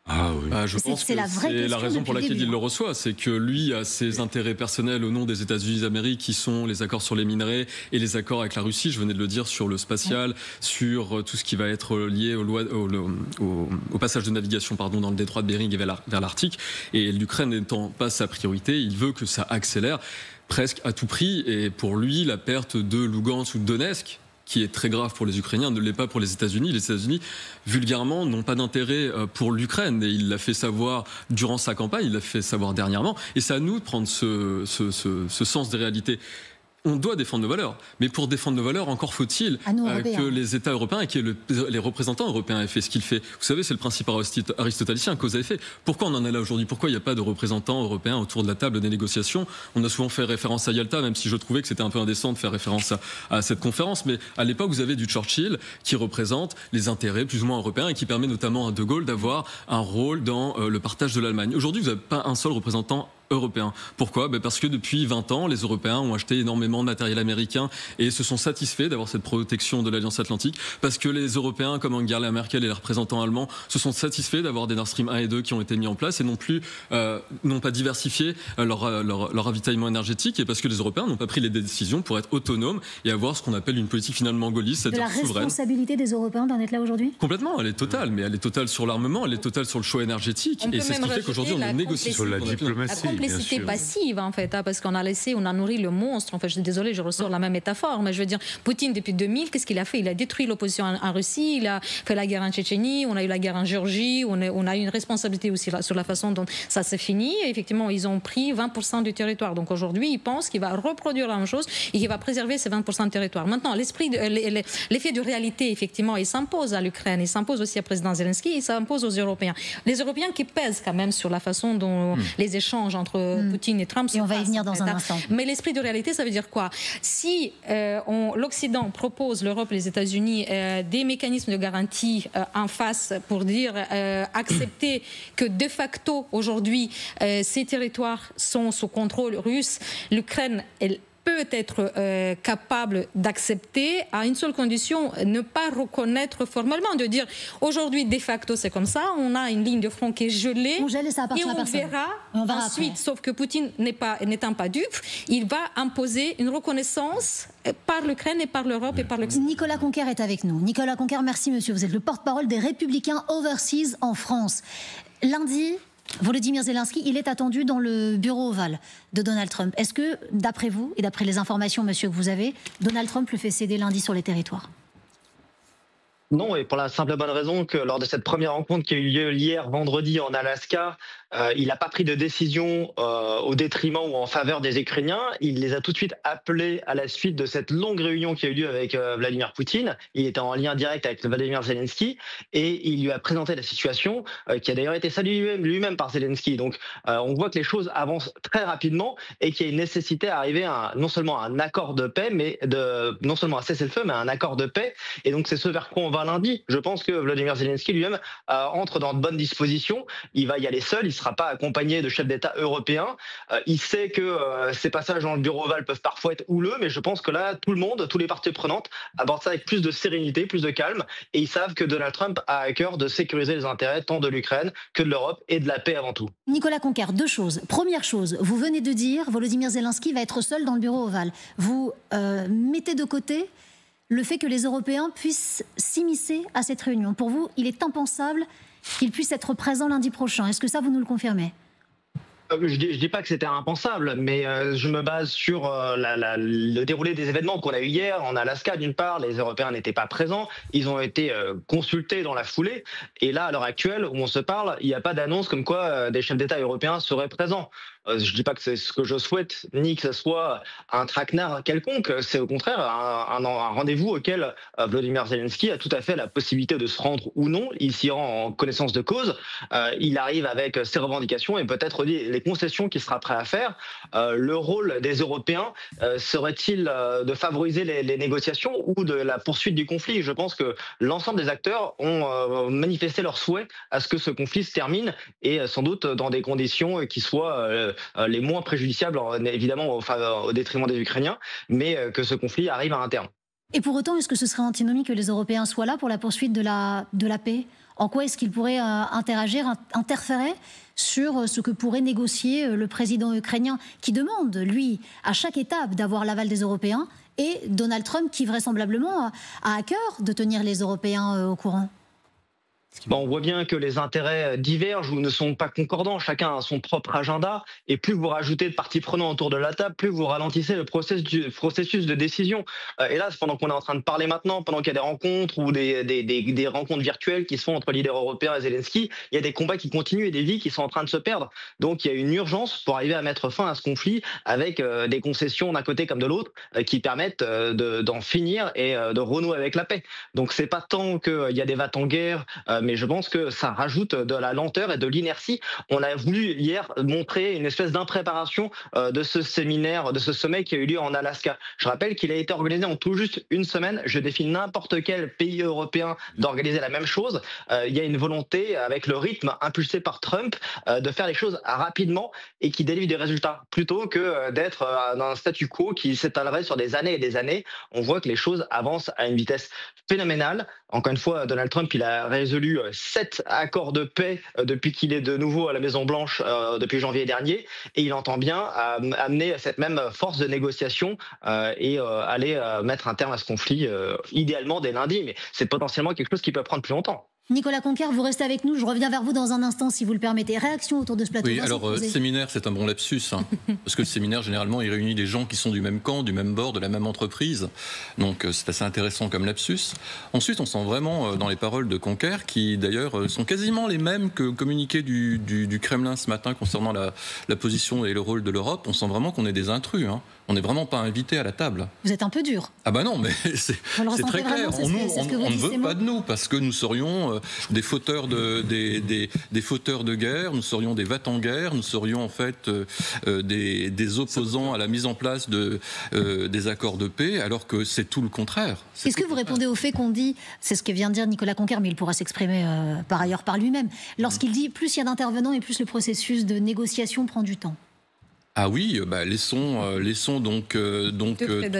Ah oui. Je pense que c'est la raison pour laquelle il le reçoit, c'est que lui a ses intérêts personnels au nom des États-Unis d'Amérique qui sont les accords sur les minerais et les accords avec la Russie, je venais de le dire, sur le spatial, sur tout ce qui va être lié au passage de navigation dans le détroit de Bering et vers l'Arctique. Et l'Ukraine n'étant pas sa priorité, il veut que ça accélère presque à tout prix. Et pour lui, la perte de Lugansk ou de Donetsk, qui est très grave pour les Ukrainiens, ne l'est pas pour les États-Unis. Les États-Unis, vulgairement, n'ont pas d'intérêt pour l'Ukraine. Et il l'a fait savoir durant sa campagne, il l'a fait savoir dernièrement. Et c'est à nous de prendre ce sens des réalités. On doit défendre nos valeurs, mais pour défendre nos valeurs, encore faut-il que les États européens et que les représentants européens aient fait ce qu'ils font. Vous savez, c'est le principe aristotélicien, cause à effet. Pourquoi on en est là aujourd'hui? Pourquoi il n'y a pas de représentants européens autour de la table des négociations? On a souvent fait référence à Yalta, même si je trouvais que c'était un peu indécent de faire référence à cette conférence. Mais à l'époque, vous avez du Churchill qui représente les intérêts plus ou moins européens et qui permet notamment à De Gaulle d'avoir un rôle dans le partage de l'Allemagne. Aujourd'hui, vous n'avez pas un seul représentant européen. Pourquoi? Parce que depuis 20 ans, les Européens ont acheté énormément de matériel américain et se sont satisfaits d'avoir cette protection de l'Alliance Atlantique, parce que les Européens, comme Angela Merkel et les représentants allemands, se sont satisfaits d'avoir des Nord Stream 1 et 2 qui ont été mis en place et n'ont pas diversifié leur ravitaillement énergétique, et parce que les Européens n'ont pas pris les décisions pour être autonomes et avoir ce qu'on appelle une politique finalement gaulliste, c'est-à-dire souveraine. De la responsabilité des Européens d'en être là aujourd'hui? Complètement, elle est totale, mais elle est totale sur l'armement, elle est totale sur le choix énergétique, et c'est ce qui fait qu'aujourd'hui on négocie sur la diplomatie. Complicité passive en fait, parce qu'on a nourri le monstre. Enfin, je suis désolée, je ressors la même métaphore, mais je veux dire, Poutine depuis 2000, qu'est-ce qu'il a fait? Il a détruit l'opposition en Russie, il a fait la guerre en Tchétchénie, on a eu la guerre en Géorgie, on a eu une responsabilité aussi sur la façon dont ça s'est fini. Et effectivement, ils ont pris 20% du territoire. Donc aujourd'hui, il pense qu'il va reproduire la même chose et qu'il va préserver ces 20% de territoire. Maintenant, l'effet de réalité, effectivement, il s'impose à l'Ukraine, il s'impose aussi à président Zelensky, il s'impose aux Européens. Les Européens qui pèsent quand même sur la façon dont les échanges entre Poutine et Trump. Et on va y venir dans un instant. Mais l'esprit de réalité, ça veut dire quoi? Si l'Occident propose, l'Europe, les États-Unis, des mécanismes de garantie en face pour dire accepter que de facto aujourd'hui ces territoires sont sous contrôle russe, l'Ukraine, elle peut être capable d'accepter à une seule condition, ne pas reconnaître formellement, de dire aujourd'hui de facto c'est comme ça, on a une ligne de front qui est gelée, on gèle et ça appartient à personne. Verra ensuite, sauf que Poutine n'étant pas dupe, il va imposer une reconnaissance par l'Ukraine et par l'Europe et par l'Occident. Nicolas Conquer est avec nous. Nicolas Conquer, merci monsieur, vous êtes le porte-parole des Républicains Overseas en France. Lundi, Volodymyr Zelensky, il est attendu dans le bureau ovale de Donald Trump. Est-ce que, d'après vous, et d'après les informations, monsieur, que vous avez, Donald Trump le fait céder lundi sur les territoires? Non, et pour la simple et bonne raison que lors de cette première rencontre qui a eu lieu hier vendredi en Alaska, il n'a pas pris de décision au détriment ou en faveur des Ukrainiens. Il les a tout de suite appelés à la suite de cette longue réunion qui a eu lieu avec Vladimir Poutine. Il était en lien direct avec Vladimir Zelensky et il lui a présenté la situation qui a d'ailleurs été saluée lui-même par Zelensky. Donc on voit que les choses avancent très rapidement et qu'il y a une nécessité à arriver non seulement à un accord de paix, mais non seulement à cesser le feu, mais à un accord de paix. Et donc c'est ce vers quoi on va lundi. Je pense que Vladimir Zelensky lui-même entre dans de bonnes dispositions. Il va y aller seul, il ne sera pas accompagné de chefs d'État européens. Il sait que ces passages dans le bureau ovale peuvent parfois être houleux, mais je pense que là, tout le monde, toutes les parties prenantes abordent ça avec plus de sérénité, plus de calme, et ils savent que Donald Trump a à cœur de sécuriser les intérêts tant de l'Ukraine que de l'Europe et de la paix avant tout. Nicolas Conquer, deux choses. Première chose, vous venez de dire Volodymyr Zelensky va être seul dans le bureau ovale. Vous mettez de côté le fait que les Européens puissent s'immiscer à cette réunion. Pour vous, il est impensable qu'il puisse être présent lundi prochain. Est-ce que ça, vous nous le confirmez ? Je dis pas que c'était impensable, mais je me base sur le déroulé des événements qu'on a eu hier en Alaska. D'une part, les Européens n'étaient pas présents, ils ont été consultés dans la foulée. Et là, à l'heure actuelle, où on se parle, il n'y a pas d'annonce comme quoi des chefs d'État européens seraient présents. Je dis pas que c'est ce que je souhaite, ni que ce soit un traquenard quelconque. C'est au contraire un rendez-vous auquel Volodymyr Zelensky a tout à fait la possibilité de se rendre ou non. Il s'y rend en connaissance de cause. Il arrive avec ses revendications et peut-être les concessions qu'il sera prêt à faire. Le rôle des Européens serait-il de favoriser les négociations ou de la poursuite du conflit ? Je pense que l'ensemble des acteurs ont manifesté leur souhait à ce que ce conflit se termine et sans doute dans des conditions qui soient les moins préjudiciables, évidemment au détriment des Ukrainiens, mais que ce conflit arrive à un terme. Et pour autant, est-ce que ce serait antinomique que les Européens soient là pour la poursuite de la paix ? En quoi est-ce qu'ils pourraient interférer sur ce que pourrait négocier le président ukrainien qui demande, lui, à chaque étape d'avoir l'aval des Européens, et Donald Trump qui vraisemblablement a à cœur de tenir les Européens au courant ? On voit bien que les intérêts divergent ou ne sont pas concordants. Chacun a son propre agenda. Et plus vous rajoutez de parties prenantes autour de la table, plus vous ralentissez le processus de décision. Et là, pendant qu'on est en train de parler maintenant, pendant qu'il y a des rencontres ou des rencontres virtuelles qui se font entre leaders européens et Zelensky, il y a des combats qui continuent et des vies qui sont en train de se perdre. Donc il y a une urgence pour arriver à mettre fin à ce conflit avec des concessions d'un côté comme de l'autre qui permettent d'en finir et de renouer avec la paix. Donc c'est pas tant qu'il y a des va-t-en-guerre, mais je pense que ça rajoute de la lenteur et de l'inertie. On a voulu hier montrer une espèce d'impréparation de ce séminaire, de ce sommet qui a eu lieu en Alaska. Je rappelle qu'il a été organisé en tout juste une semaine. Je défie n'importe quel pays européen d'organiser la même chose. Il y a une volonté, avec le rythme impulsé par Trump, de faire les choses rapidement et qui délivre des résultats, plutôt que d'être dans un statu quo qui s'étalerait sur des années et des années. On voit que les choses avancent à une vitesse phénoménale. Encore une fois, Donald Trump, il a résolu 7 accords de paix depuis qu'il est de nouveau à la Maison-Blanche depuis janvier dernier, et il entend bien amener cette même force de négociation et aller mettre un terme à ce conflit, idéalement dès lundi, mais c'est potentiellement quelque chose qui peut prendre plus longtemps. Nicolas Conquer, vous restez avec nous. Je reviens vers vous dans un instant, si vous le permettez. Réaction autour de ce plateau. Oui, alors séminaire, c'est un bon lapsus, hein, parce que le séminaire, généralement, il réunit des gens qui sont du même camp, du même bord, de la même entreprise. Donc c'est assez intéressant comme lapsus. Ensuite, on sent vraiment dans les paroles de Conquer, qui d'ailleurs sont quasiment les mêmes que le communiqué du Kremlin ce matin concernant la position et le rôle de l'Europe. On sent vraiment qu'on est des intrus, hein. On n'est vraiment pas invités à la table. Vous êtes un peu dur. Ah bah non, mais c'est très clair. On ne veut pas de nous, parce que nous serions des fauteurs des fauteurs de guerre, nous serions des va-t-en-guerre, nous serions en fait des opposants à la mise en place des accords de paix, alors que c'est tout le contraire. Est-ce que vous répondez au fait qu'on dit, c'est ce que vient de dire Nicolas Conquer, mais il pourra s'exprimer par ailleurs par lui-même, lorsqu'il dit plus il y a d'intervenants et plus le processus de négociation prend du temps? Ah oui, laissons donc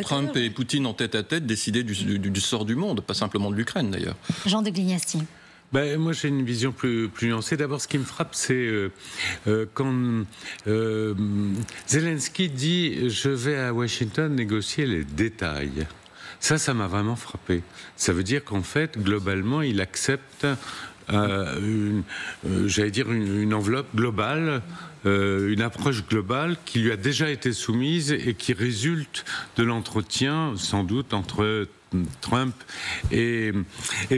Trump et Poutine en tête-à-tête décider du sort du monde, pas simplement de l'Ukraine d'ailleurs. Jean de Glignasti. Moi, j'ai une vision plus nuancée. D'abord, ce qui me frappe, c'est quand Zelensky dit « je vais à Washington négocier les détails ». Ça m'a vraiment frappé. Ça veut dire qu'en fait, globalement, il accepte une enveloppe globale, une approche globale qui lui a déjà été soumise et qui résulte de l'entretien, sans doute, entre Trump et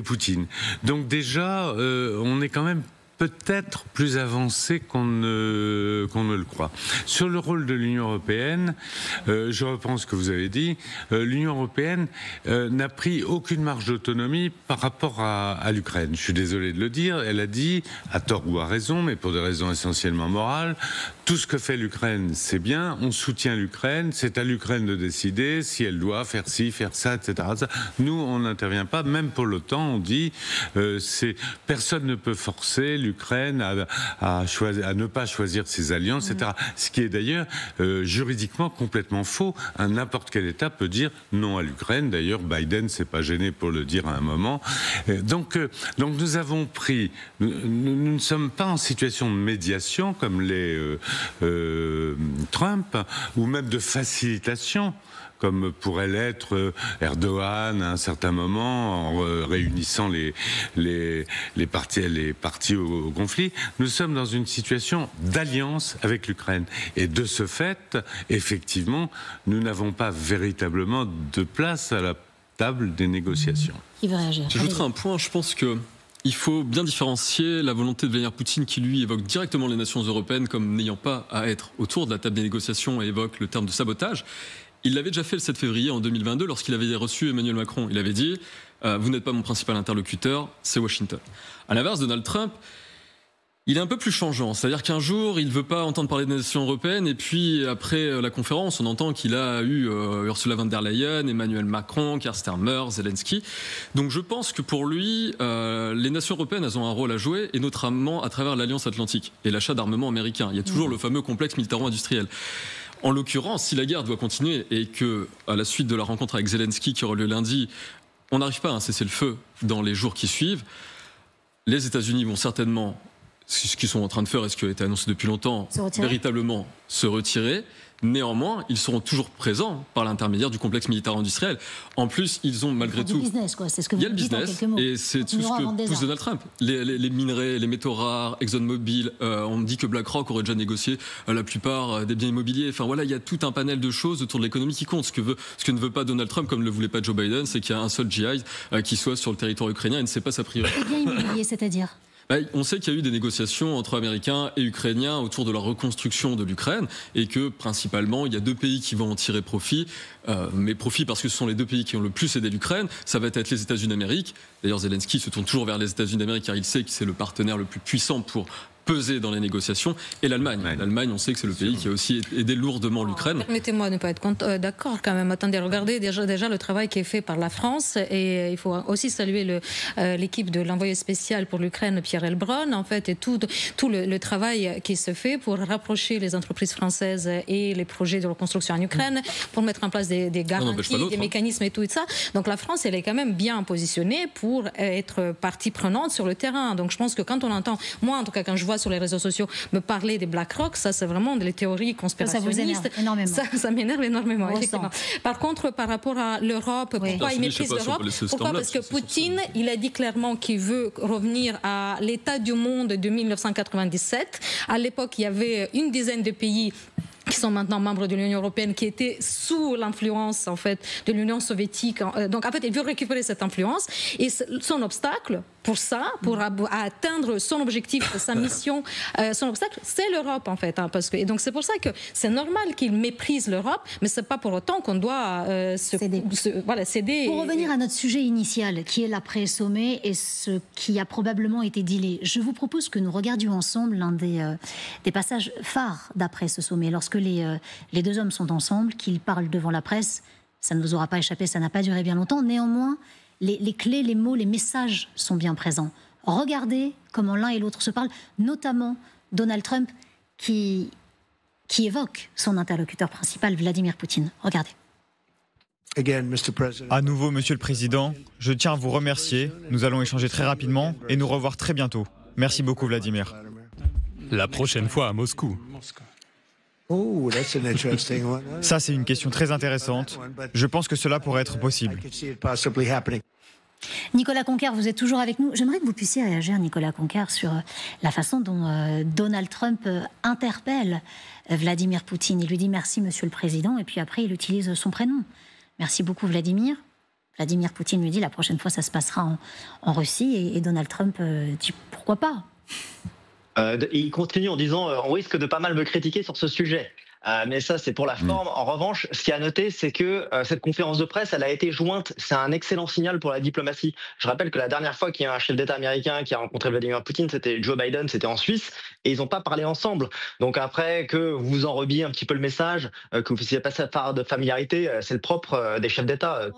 Poutine. Donc déjà, on est quand même peut-être plus avancé qu'on ne le croit. Sur le rôle de l'Union européenne, je reprends ce que vous avez dit, l'Union européenne n'a pris aucune marge d'autonomie par rapport à l'Ukraine. Je suis désolé de le dire, elle a dit, à tort ou à raison, mais pour des raisons essentiellement morales, tout ce que fait l'Ukraine, c'est bien, on soutient l'Ukraine, c'est à l'Ukraine de décider si elle doit faire ci, faire ça, etc. Nous, on n'intervient pas, même pour l'OTAN, on dit, personne ne peut forcer l'Ukraine à ne pas choisir ses alliances, etc. Ce qui est d'ailleurs juridiquement complètement faux. N'importe quel État peut dire non à l'Ukraine. D'ailleurs, Biden s'est pas gêné pour le dire à un moment. Donc nous avons pris... Nous ne sommes pas en situation de médiation comme les Trump, ou même de facilitation, comme pourrait l'être Erdogan à un certain moment, en réunissant les parties au conflit. Nous sommes dans une situation d'alliance avec l'Ukraine. Et de ce fait, effectivement, nous n'avons pas véritablement de place à la table des négociations. Qui veut réagir ? J'ajouterai un point, je pense que il faut bien différencier la volonté de Vladimir Poutine qui, lui, évoque directement les nations européennes comme n'ayant pas à être autour de la table des négociations et évoque le terme de sabotage. Il l'avait déjà fait le 7 février en 2022 lorsqu'il avait reçu Emmanuel Macron. Il avait dit « Vous n'êtes pas mon principal interlocuteur, c'est Washington ». À l'inverse, Donald Trump, il est un peu plus changeant. C'est-à-dire qu'un jour, il ne veut pas entendre parler des nations européennes et puis après la conférence, on entend qu'il a eu Ursula von der Leyen, Emmanuel Macron, Keir Starmer, Zelensky. Donc je pense que pour lui, les nations européennes, elles ont un rôle à jouer, et notamment à travers l'Alliance Atlantique et l'achat d'armement américain. Il y a toujours le fameux complexe militaro-industriel. En l'occurrence, si la guerre doit continuer et que, à la suite de la rencontre avec Zelensky qui aura lieu lundi, on n'arrive pas à un cessez-le-feu dans les jours qui suivent, les États-Unis vont certainement, ce qu'ils sont en train de faire et ce qui a été annoncé depuis longtemps, véritablement se retirer. Néanmoins, ils seront toujours présents par l'intermédiaire du complexe militaro-industriel. En plus, ils ont malgré tout... business, quoi. C'est ce que vous il y a le business, et c'est tout ce que pousse Donald Trump. Les minerais, les métaux rares, ExxonMobil, on me dit que BlackRock aurait déjà négocié la plupart des biens immobiliers. Enfin voilà, il y a tout un panel de choses autour de l'économie qui compte. Ce que ne veut pas Donald Trump, comme ne le voulait pas Joe Biden, c'est qu'il y a un seul GI qui soit sur le territoire ukrainien et ne sait pas sa priorité. Les biens immobiliers, c'est-à-dire ? On sait qu'il y a eu des négociations entre Américains et Ukrainiens autour de la reconstruction de l'Ukraine et que principalement il y a deux pays qui vont en tirer profit, mais profit parce que ce sont les deux pays qui ont le plus aidé l'Ukraine, ça va être les États-Unis d'Amérique. D'ailleurs Zelensky se tourne toujours vers les États-Unis d'Amérique car il sait que c'est le partenaire le plus puissant pour peser dans les négociations, et l'Allemagne. L'Allemagne, on sait que c'est le pays qui a aussi aidé lourdement l'Ukraine. Permettez-moi de ne pas être d'accord quand même. Attendez, regardez déjà le travail qui est fait par la France, et il faut aussi saluer l'équipe de l'envoyé spécial pour l'Ukraine, Pierre Heilbronn, en fait, et tout le travail qui se fait pour rapprocher les entreprises françaises et les projets de reconstruction en Ukraine, pour mettre en place des garanties, des mécanismes et tout ça. Donc la France, elle est quand même bien positionnée pour être partie prenante sur le terrain. Donc je pense que quand on entend, moi en tout cas, quand je vois sur les réseaux sociaux me parler des BlackRock, ça c'est vraiment des théories conspirationnistes. Ça vous énerve énormément. Ça m'énerve énormément, effectivement. Par contre, par rapport à l'Europe, pourquoi il méprise l'Europe ? Pourquoi ? Parce que Poutine, il a dit clairement qu'il veut revenir à l'état du monde de 1997. À l'époque, il y avait une dizaine de pays qui sont maintenant membres de l'Union européenne, qui étaient sous l'influence en fait de l'Union soviétique. Donc en fait, il veut récupérer cette influence, et son obstacle pour ça, pour atteindre son objectif, sa mission, son obstacle, c'est l'Europe en fait. Et donc c'est pour ça que c'est normal qu'il méprise l'Europe, mais c'est pas pour autant qu'on doit céder. Pour revenir à notre sujet initial, qui est l'après-sommet et ce qui a probablement été dealé, je vous propose que nous regardions ensemble l'un des passages phares d'après ce sommet. Lorsque les deux hommes sont ensemble, qu'ils parlent devant la presse, ça ne vous aura pas échappé, ça n'a pas duré bien longtemps. Néanmoins, les clés, les mots, les messages sont bien présents. Regardez comment l'un et l'autre se parlent, notamment Donald Trump qui évoque son interlocuteur principal, Vladimir Poutine. Regardez. À nouveau, Monsieur le Président, je tiens à vous remercier. Nous allons échanger très rapidement et nous revoir très bientôt. Merci beaucoup, Vladimir. La prochaine fois à Moscou. Ça, c'est une question très intéressante. Je pense que cela pourrait être possible. Nicolas Conquer, vous êtes toujours avec nous. J'aimerais que vous puissiez réagir, Nicolas Conquer, sur la façon dont Donald Trump interpelle Vladimir Poutine. Il lui dit merci, Monsieur le Président, et puis après, il utilise son prénom. Merci beaucoup, Vladimir. Vladimir Poutine lui dit la prochaine fois ça se passera en Russie et Donald Trump dit pourquoi pas. Il continue en disant on risque de pas mal me critiquer sur ce sujet. Mais ça, c'est pour la forme. En revanche, ce qu'il y a à noter, c'est que cette conférence de presse, elle a été jointe. C'est un excellent signal pour la diplomatie. Je rappelle que la dernière fois qu'il y a un chef d'État américain qui a rencontré Vladimir Poutine, c'était Joe Biden, c'était en Suisse, et ils n'ont pas parlé ensemble. Donc après, que vous enrobiez un petit peu le message, que vous fassiez passer part de familiarité, c'est le propre des chefs d'État.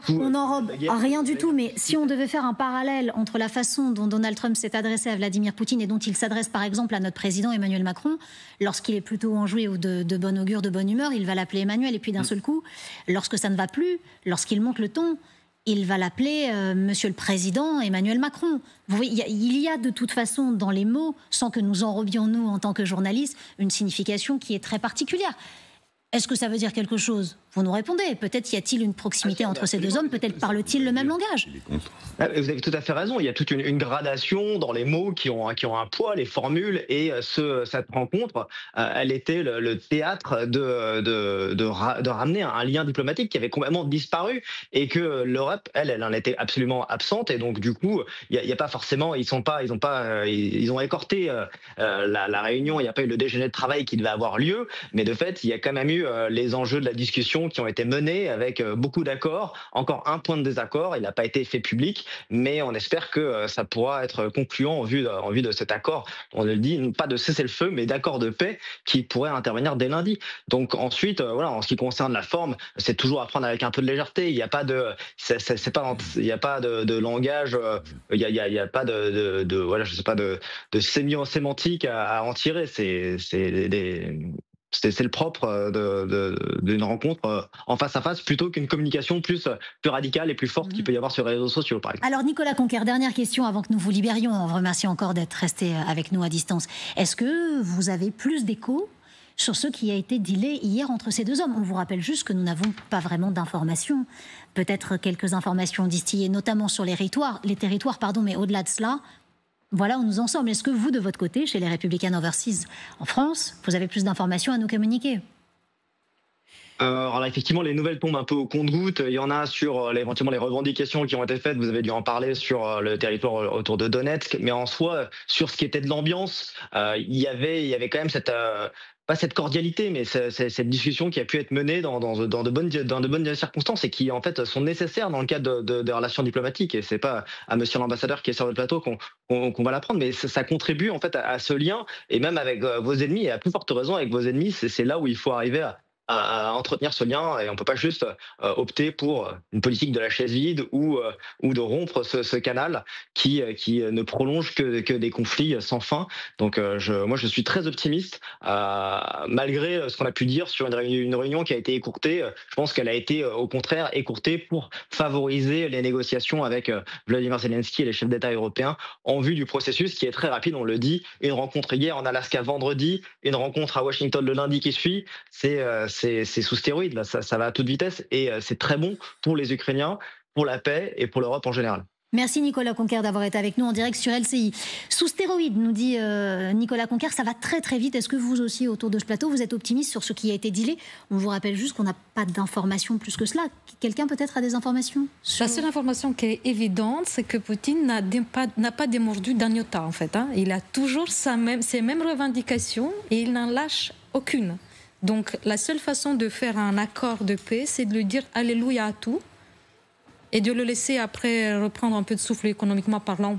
On n'enrobe rien du tout, mais si on devait faire un parallèle entre la façon dont Donald Trump s'est adressé à Vladimir Poutine et dont il s'adresse par exemple à notre président Emmanuel Macron, lorsqu'il est plutôt enjoué ou de bon augure, de bonne humeur, il va l'appeler Emmanuel, et puis d'un seul coup, lorsque ça ne va plus, lorsqu'il monte le ton, il va l'appeler Monsieur le Président Emmanuel Macron. Vous voyez, il y a de toute façon dans les mots, sans que nous enrobions nous en tant que journalistes, une signification qui est très particulière. Est-ce que ça veut dire quelque chose ? Vous nous répondez. Peut-être y a-t-il une proximité entre ces deux hommes, peut-être parlent-ils le même langage. Vous avez tout à fait raison. Il y a toute une gradation dans les mots qui ont un poids, les formules, et cette rencontre, elle était le théâtre de ramener un lien diplomatique qui avait complètement disparu et que l'Europe, elle en était absolument absente. Et donc du coup, il y a pas forcément, ils ont écorté la réunion. Il n'y a pas eu le déjeuner de travail qui devait avoir lieu, mais de fait, il y a quand même eu les enjeux de la discussion qui ont été menés avec beaucoup d'accords. Encore un point de désaccord, il n'a pas été fait public, mais on espère que ça pourra être concluant en vue de cet accord. On le dit, pas de cessez-le-feu, mais d'accord de paix qui pourrait intervenir dès lundi. Donc ensuite, voilà, en ce qui concerne la forme, c'est toujours à prendre avec un peu de légèreté. Il n'y a pas de, il n'y a pas de langage, il y a pas de voilà, je sais pas de sémantique à en tirer. C'est le propre d'une rencontre en face à face plutôt qu'une communication plus radicale et plus forte qu'il peut y avoir sur les réseaux sociaux, par exemple. Alors Nicolas Conquer, dernière question avant que nous vous libérions. On vous remercie encore d'être resté avec nous à distance. Est-ce que vous avez plus d'échos sur ce qui a été dealé hier entre ces deux hommes? On vous rappelle juste que nous n'avons pas vraiment d'informations. Peut-être quelques informations distillées, notamment sur les territoires, mais au-delà de cela, voilà où nous en sommes. Est-ce que vous, de votre côté, chez les Republican Overseas en France, vous avez plus d'informations à nous communiquer ? Alors là, effectivement, les nouvelles tombent un peu au compte-gouttes. Il y en a sur éventuellement les revendications qui ont été faites. Vous avez dû en parler sur le territoire autour de Donetsk. Mais en soi, sur ce qui était de l'ambiance, il y avait quand même cette... pas cette cordialité, mais cette discussion qui a pu être menée dans de bonnes circonstances et qui en fait sont nécessaires dans le cadre de relations diplomatiques. Et c'est pas à Monsieur l'ambassadeur qui est sur le plateau qu'on va l'apprendre, mais ça contribue en fait à ce lien. Et même avec vos ennemis, et à plus forte raison avec vos ennemis, c'est là où il faut arriver à entretenir ce lien, et on peut pas juste opter pour une politique de la chaise vide ou de rompre ce canal qui ne prolonge que des conflits sans fin. Donc moi je suis très optimiste malgré ce qu'on a pu dire sur une réunion qui a été écourtée. Je pense qu'elle a été au contraire écourtée pour favoriser les négociations avec Vladimir Zelensky et les chefs d'État européens en vue du processus qui est très rapide. On le dit, une rencontre hier en Alaska vendredi, une rencontre à Washington le lundi qui suit. C'est sous stéroïdes, là, ça va à toute vitesse et c'est très bon pour les Ukrainiens, pour la paix et pour l'Europe en général. Merci Nicolas Conquer d'avoir été avec nous en direct sur LCI. Sous stéroïdes, nous dit Nicolas Conquer, ça va très très vite. Est-ce que vous aussi, autour de ce plateau, vous êtes optimiste sur ce qui a été dealé ? On vous rappelle juste qu'on n'a pas d'informations plus que cela. Quelqu'un peut-être a des informations sur... La seule information qui est évidente, c'est que Poutine n'a pas démordu d'un iota en fait. Il a toujours ses mêmes revendications et il n'en lâche aucune. Donc la seule façon de faire un accord de paix, c'est de lui dire alléluia à tout et de le laisser après reprendre un peu de souffle économiquement parlant.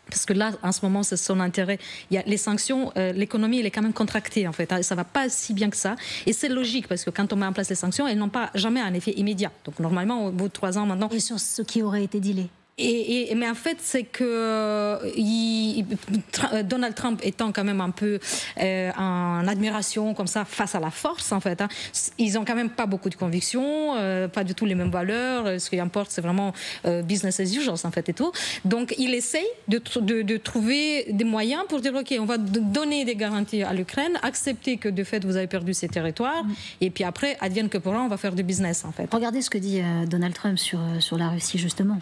Parce que là, en ce moment, c'est son intérêt. Il y a les sanctions, l'économie, elle est quand même contractée, en fait. Ça ne va pas si bien que ça. Et c'est logique, parce que quand on met en place les sanctions, elles n'ont pas jamais un effet immédiat. Donc normalement, au bout de 3 ans maintenant... Et sur ce qui aurait été dealé ? Mais en fait, c'est que Donald Trump étant quand même un peu en admiration comme ça face à la force, en fait, ils ont quand même pas beaucoup de convictions, pas du tout les mêmes valeurs. Ce qui importe, c'est vraiment business as usual, en fait, et tout. Donc, il essaye de trouver des moyens pour dire ok, on va donner des garanties à l'Ukraine, accepter que de fait vous avez perdu ces territoires, et puis après, advienne que pourra, on va faire du business, en fait. Regardez ce que dit Donald Trump sur la Russie, justement.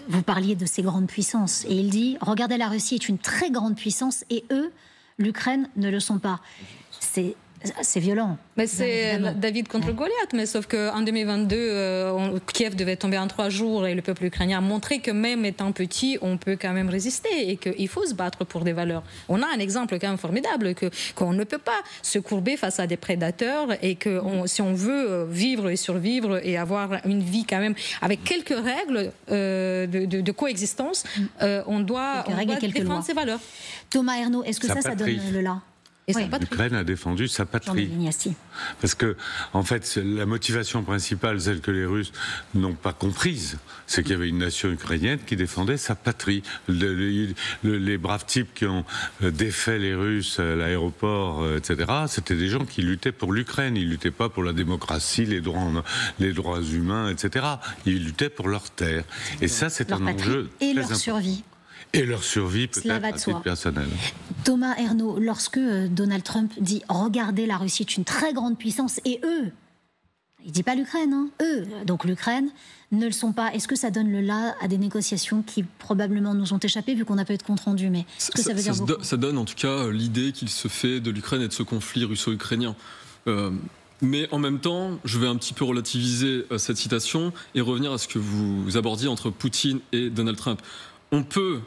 Vous parliez de ces grandes puissances et il dit, regardez, la Russie est une très grande puissance et eux, l'Ukraine, ne le sont pas. C'est C'est violent. Mais c'est David contre Goliath, mais sauf qu'en 2022, Kiev devait tomber en 3 jours et le peuple ukrainien a montré que même étant petit, on peut quand même résister et qu'il faut se battre pour des valeurs. On a un exemple quand même formidable, qu'on ne peut pas se courber face à des prédateurs et que si on veut vivre et survivre et avoir une vie quand même avec quelques règles de coexistence, on doit défendre ses valeurs. Thomas Ernaud, est-ce que ça donne le là? L'Ukraine a défendu sa patrie. Parce que, en fait, la motivation principale, celle que les Russes n'ont pas comprise, c'est qu'il y avait une nation ukrainienne qui défendait sa patrie. Les braves types qui ont défait les Russes à l'aéroport, etc., c'était des gens qui luttaient pour l'Ukraine. Ils luttaient pas pour la démocratie, les droits humains, etc. Ils luttaient pour leur terre. Et ça, c'est un enjeu très important. Et leur survie. Et leur survie, peut-être, à titre personnel. Thomas Ernaud, lorsque Donald Trump dit « Regardez, la Russie est une très grande puissance » et eux, il ne dit pas l'Ukraine, hein, eux, donc l'Ukraine, ne le sont pas. Est-ce que ça donne le là à des négociations qui probablement nous ont échappé vu qu'on n'a pas eu de compte-rendu, mais est-ce que ça veut dire beaucoup ? Ça donne en tout cas l'idée qu'il se fait de l'Ukraine et de ce conflit russo-ukrainien. Mais en même temps, je vais un petit peu relativiser cette citation et revenir à ce que vous abordiez entre Poutine et Donald Trump. On peut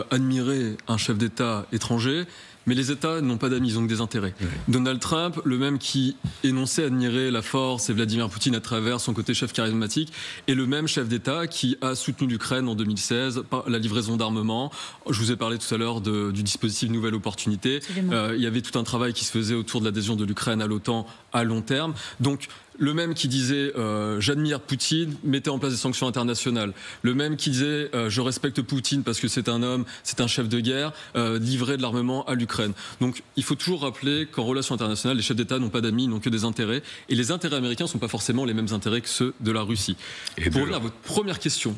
admirer un chef d'État étranger, mais les États n'ont pas d'amis, ils ont que des intérêts. Oui. Donald Trump, le même qui énonçait admirer la force et Vladimir Poutine à travers son côté chef charismatique, est le même chef d'État qui a soutenu l'Ukraine en 2016 par la livraison d'armement. Je vous ai parlé tout à l'heure du dispositif Nouvelle Opportunité. Il y avait tout un travail qui se faisait autour de l'adhésion de l'Ukraine à l'OTAN à long terme. Donc, le même qui disait j'admire Poutine, mettez en place des sanctions internationales. Le même qui disait je respecte Poutine parce que c'est un homme, c'est un chef de guerre, livrait de l'armement à l'Ukraine. Donc il faut toujours rappeler qu'en relations internationales, les chefs d'État n'ont pas d'amis, ils n'ont que des intérêts. Et les intérêts américains ne sont pas forcément les mêmes intérêts que ceux de la Russie. Et pour revenir à votre première question,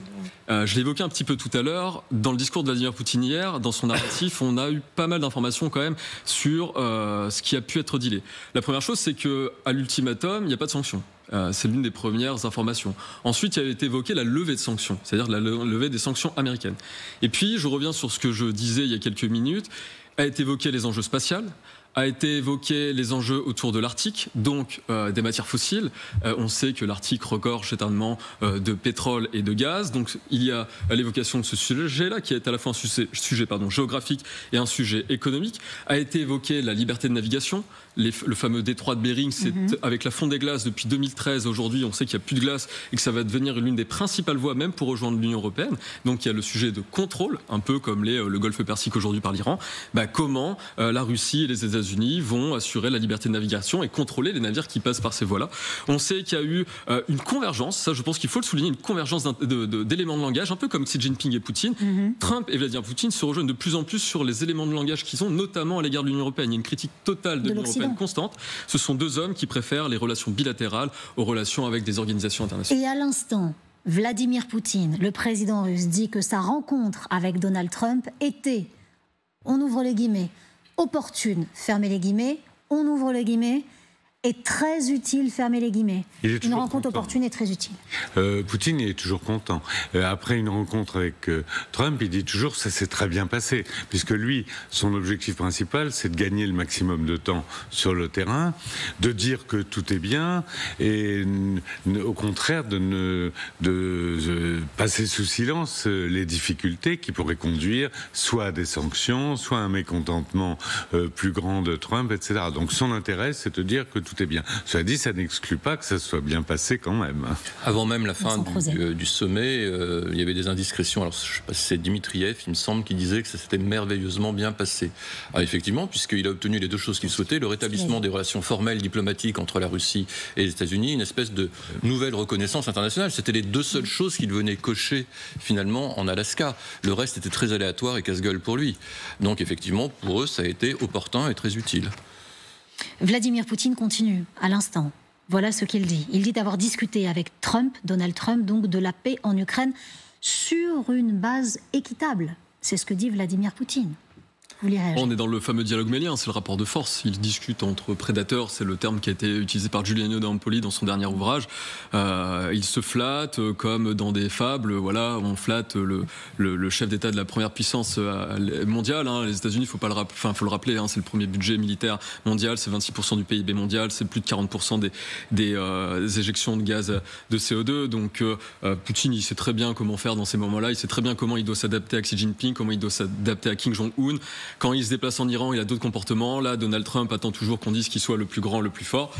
je l'évoquais un petit peu tout à l'heure, dans le discours de Vladimir Poutine hier, dans son narratif, on a eu pas mal d'informations quand même sur ce qui a pu être dealé. La première chose, c'est qu'à l'ultimatum, il n'y a pas de sanctions. C'est l'une des premières informations. Ensuite, il a été évoqué la levée de sanctions, c'est-à-dire la levée des sanctions américaines. Et puis, je reviens sur ce que je disais il y a quelques minutes, a été évoqué les enjeux spatiaux, a été évoqué les enjeux autour de l'Arctique, donc des matières fossiles. On sait que l'Arctique regorge éternellement de pétrole et de gaz. Donc il y a l'évocation de ce sujet-là, qui est à la fois un sujet géographique et un sujet économique. A été évoqué la liberté de navigation. Le fameux détroit de Bering, c'est avec la fonte des glaces depuis 2013. Aujourd'hui, on sait qu'il n'y a plus de glace et que ça va devenir l'une des principales voies, même pour rejoindre l'Union européenne. Donc il y a le sujet de contrôle, un peu comme le Golfe Persique aujourd'hui par l'Iran. Comment la Russie et les États-Unis vont assurer la liberté de navigation et contrôler les navires qui passent par ces voies-là. On sait qu'il y a eu une convergence, ça je pense qu'il faut le souligner, une convergence d'éléments de langage, un peu comme Xi Jinping et Poutine. Trump et Vladimir Poutine se rejoignent de plus en plus sur les éléments de langage qu'ils ont, notamment à l'égard de l'Union européenne. Il y a une critique totale de l'Union européenne constante. Ce sont deux hommes qui préfèrent les relations bilatérales aux relations avec des organisations internationales. Et à l'instant, Vladimir Poutine, le président russe, dit que sa rencontre avec Donald Trump était, on ouvre les guillemets, opportune, fermez les guillemets, on ouvre les guillemets, est très utile, fermez les guillemets. Une rencontre opportune est très utile. Poutine il est toujours content. Après une rencontre avec Trump, il dit toujours ça s'est très bien passé, puisque lui, son objectif principal, c'est de gagner le maximum de temps sur le terrain, de dire que tout est bien, et au contraire de passer sous silence les difficultés qui pourraient conduire soit à des sanctions, soit à un mécontentement plus grand de Trump, etc. Donc son intérêt, c'est de dire que tout est bien. Cela dit, ça n'exclut pas que ça soit bien passé quand même. Avant même la fin du sommet, il y avait des indiscrétions. Alors, je ne sais pas si c'est Dmitriev, il me semble, qui disait que ça s'était merveilleusement bien passé. Alors, effectivement, puisqu'il a obtenu les deux choses qu'il souhaitait, le rétablissement des relations formelles diplomatiques entre la Russie et les États-Unis, une espèce de nouvelle reconnaissance internationale. C'était les deux seules choses qu'il venait cocher, finalement, en Alaska. Le reste était très aléatoire et casse-gueule pour lui. Donc, effectivement, pour eux, ça a été opportun et très utile. Vladimir Poutine continue à l'instant. Voilà ce qu'il dit. Il dit d'avoir discuté avec Donald Trump, donc de la paix en Ukraine sur une base équitable. C'est ce que dit Vladimir Poutine. Vous voulez réagir ? On est dans le fameux dialogue mélien, c'est le rapport de force. Ils discutent entre prédateurs, c'est le terme qui a été utilisé par Giuliano d'Ampoli dans son dernier ouvrage. Ils se flattent comme dans des fables. Voilà, on flatte le chef d'État de la première puissance mondiale. Les États-Unis, faut le rappeler, c'est le premier budget militaire mondial, c'est 26% du PIB mondial, c'est plus de 40% des éjections de gaz de CO2. Donc Poutine, il sait très bien comment faire dans ces moments-là. Il sait très bien comment il doit s'adapter à Xi Jinping, comment il doit s'adapter à Kim Jong-un. Quand il se déplace en Iran, il a d'autres comportements. Là, Donald Trump attend toujours qu'on dise qu'il soit le plus grand, le plus fort.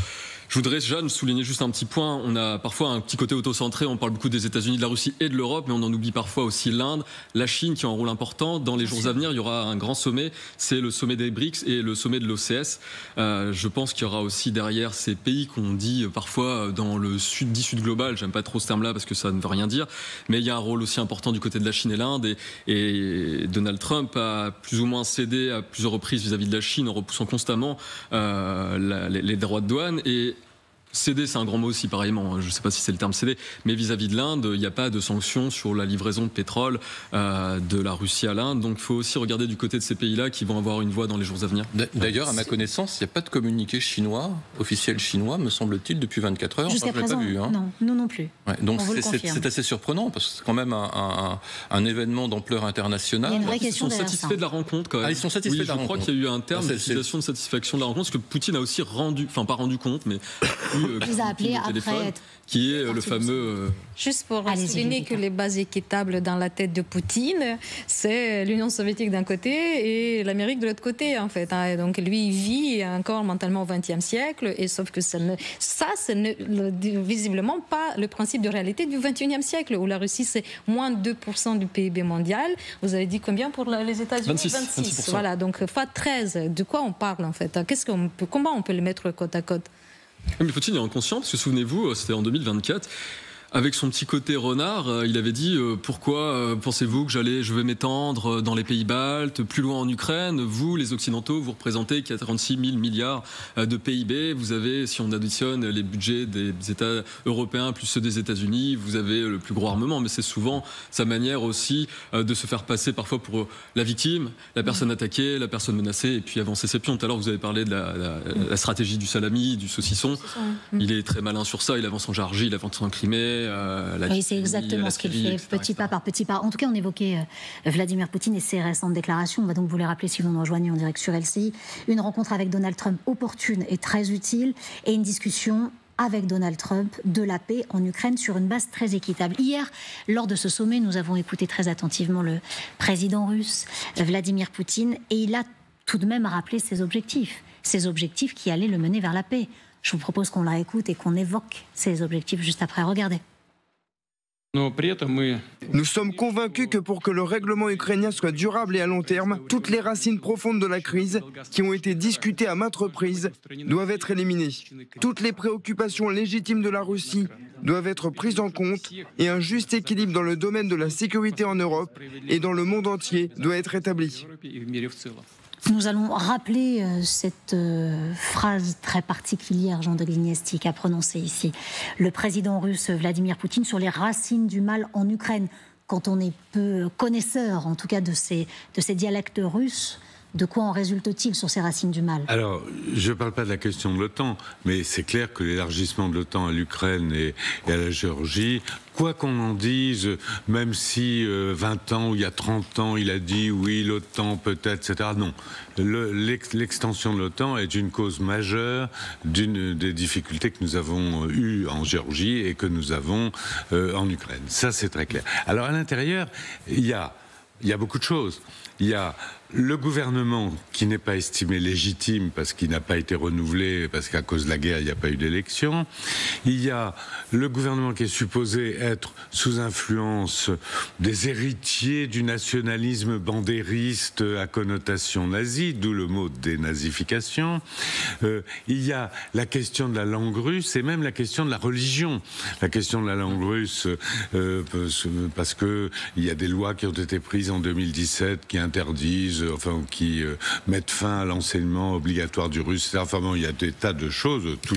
Je voudrais, Jeanne, souligner juste un petit point. On a parfois un petit côté auto-centré. On parle beaucoup des États-Unis, de la Russie et de l'Europe, mais on en oublie parfois aussi l'Inde, la Chine qui ont un rôle important. Dans les jours à venir, il y aura un grand sommet. C'est le sommet des BRICS et le sommet de l'OCS. Je pense qu'il y aura aussi derrière ces pays qu'on dit parfois dans le dit sud global. J'aime pas trop ce terme-là parce que ça ne veut rien dire. Mais il y a un rôle aussi important du côté de la Chine et l'Inde. Et Donald Trump a plus ou moins cédé à plusieurs reprises vis-à-vis de la Chine en repoussant constamment les droits de douane. Et céder, c'est un grand mot aussi, pareillement. Je ne sais pas si c'est le terme céder, mais vis-à-vis de l'Inde, il n'y a pas de sanctions sur la livraison de pétrole de la Russie à l'Inde. Donc, il faut aussi regarder du côté de ces pays-là qui vont avoir une voix dans les jours à venir. D'ailleurs, à ma connaissance, il n'y a pas de communiqué chinois, officiel chinois, me semble-t-il, depuis 24 heures. Jusqu'à présent, je ne l'ai pas vu. Non, nous non plus. Ouais, donc, c'est assez surprenant, parce que c'est quand même un événement d'ampleur internationale. Il y a une vraie question ils sont satisfaits de la rencontre, quand même. Ils sont satisfaits de la rencontre. Je crois qu'il y a eu un terme d'utilisation de satisfaction de la rencontre, parce que Poutine a aussi pas rendu compte, mais vous a appelé après qui est le fameux... Juste pour souligner que les bases équitables dans la tête de Poutine, c'est l'Union soviétique d'un côté et l'Amérique de l'autre côté, en fait. Donc lui, il vit encore mentalement au XXe siècle, et sauf que ce n'est visiblement pas le principe de réalité du XXIe siècle, où la Russie, c'est moins de 2% du PIB mondial. Vous avez dit combien pour les États-Unis ? 26%. Voilà, donc fois 13. De quoi on parle, en fait ? Comment on peut les mettre côte à côte ? Mais Poutine est inconscient, parce que souvenez-vous, c'était en 2024. Avec son petit côté renard, il avait dit pourquoi pensez-vous que je vais m'étendre dans les pays baltes, plus loin en Ukraine. Vous, les Occidentaux, vous représentez 46 000 milliards de PIB. Vous avez, si on additionne les budgets des États européens plus ceux des États-Unis, vous avez le plus gros armement. Mais c'est souvent sa manière aussi de se faire passer parfois pour la victime, la personne attaquée, la personne menacée, et puis avancer ses pions. Tout à l'heure, vous avez parlé de la stratégie du salami, du saucisson. Il est très malin sur ça. Il avance en Géorgie, il avance en Crimée. Oui, c'est exactement ce qu'il fait, petit pas par petit pas. En tout cas, on évoquait Vladimir Poutine et ses récentes déclarations. On va donc vous les rappeler si vous nous rejoignez en direct sur LCI. Une rencontre avec Donald Trump opportune et très utile, et une discussion avec Donald Trump de la paix en Ukraine sur une base très équitable. Hier, lors de ce sommet, nous avons écouté très attentivement le président russe, Vladimir Poutine, et il a tout de même rappelé ses objectifs qui allaient le mener vers la paix. Je vous propose qu'on la réécoute et qu'on évoque ces objectifs juste après. Regardez. Nous sommes convaincus que pour que le règlement ukrainien soit durable et à long terme, toutes les racines profondes de la crise, qui ont été discutées à maintes reprises, doivent être éliminées. Toutes les préoccupations légitimes de la Russie doivent être prises en compte, et un juste équilibre dans le domaine de la sécurité en Europe et dans le monde entier doit être établi. Nous allons rappeler cette phrase très particulière, Jean de Glignesti, qu'a prononcée ici le président russe Vladimir Poutine sur les racines du mal en Ukraine. Quand on est peu connaisseur, en tout cas, de ces dialectes russes, de quoi en résulte-t-il sur ces racines du mal ? Alors, je ne parle pas de la question de l'OTAN, mais c'est clair que l'élargissement de l'OTAN à l'Ukraine et à la Géorgie, quoi qu'on en dise, même si 20 ans ou il y a 30 ans, il a dit oui, l'OTAN peut-être, etc. Non. L'extension de l'OTAN est une cause majeure des difficultés que nous avons eues en Géorgie et que nous avons en Ukraine. Ça, c'est très clair. Alors, à l'intérieur, il y a beaucoup de choses. Il y a le gouvernement qui n'est pas estimé légitime parce qu'il n'a pas été renouvelé, parce qu'à cause de la guerre, il n'y a pas eu d'élection. Il y a le gouvernement qui est supposé être sous influence des héritiers du nationalisme bandériste à connotation nazie, d'où le mot dénazification. Il y a la question de la langue russe et même la question de la religion. La question de la langue russe, parce qu'il y a des lois qui ont été prises en 2017 qui interdisent, enfin qui mettent fin à l'enseignement obligatoire du russe. Enfin bon, il y a des tas de choses. Tous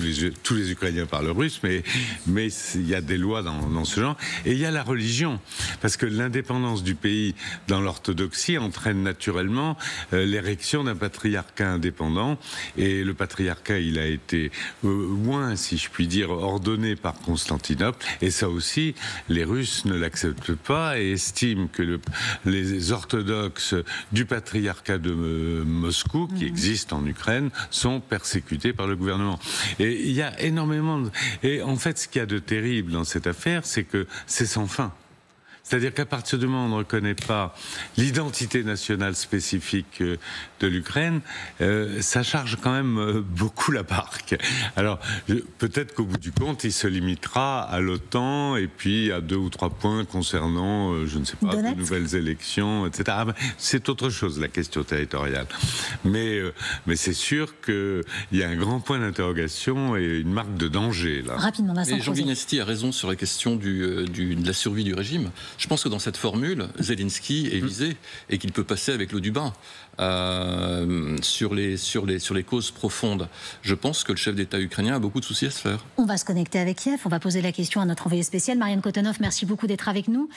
les Ukrainiens parlent russe, mais il y a des lois dans ce genre. Et il y a la religion, parce que l'indépendance du pays dans l'orthodoxie entraîne naturellement l'érection d'un patriarcat indépendant. Et le patriarcat, il a été moins, si je puis dire, ordonné par Constantinople. Et ça aussi, les Russes ne l'acceptent pas et estiment que les orthodoxes du patriarcat de Moscou, qui existent en Ukraine, sont persécutés par le gouvernement. Et il y a énormément Et en fait, ce qu'il y a de terrible dans cette affaire, c'est que c'est sans fin. C'est-à-dire qu'à partir du moment où on ne reconnaît pas l'identité nationale spécifique de l'Ukraine, ça charge quand même beaucoup la barque. Alors, peut-être qu'au bout du compte, il se limitera à l'OTAN et puis à 2 ou 3 points concernant, je ne sais pas, de nouvelles élections, etc. C'est autre chose, la question territoriale. Mais c'est sûr qu'il y a un grand point d'interrogation et une marque de danger, là. Rapidement, Vincent Jean Guinesti a raison sur la question de la survie du régime. Je pense que dans cette formule, Zelensky est visé et qu'il peut passer avec l'eau du bain sur les causes profondes. Je pense que le chef d'État ukrainien a beaucoup de soucis à se faire. On va se connecter avec Kiev, on va poser la question à notre envoyé spécial. Marianne Kotonov, merci beaucoup d'être avec nous.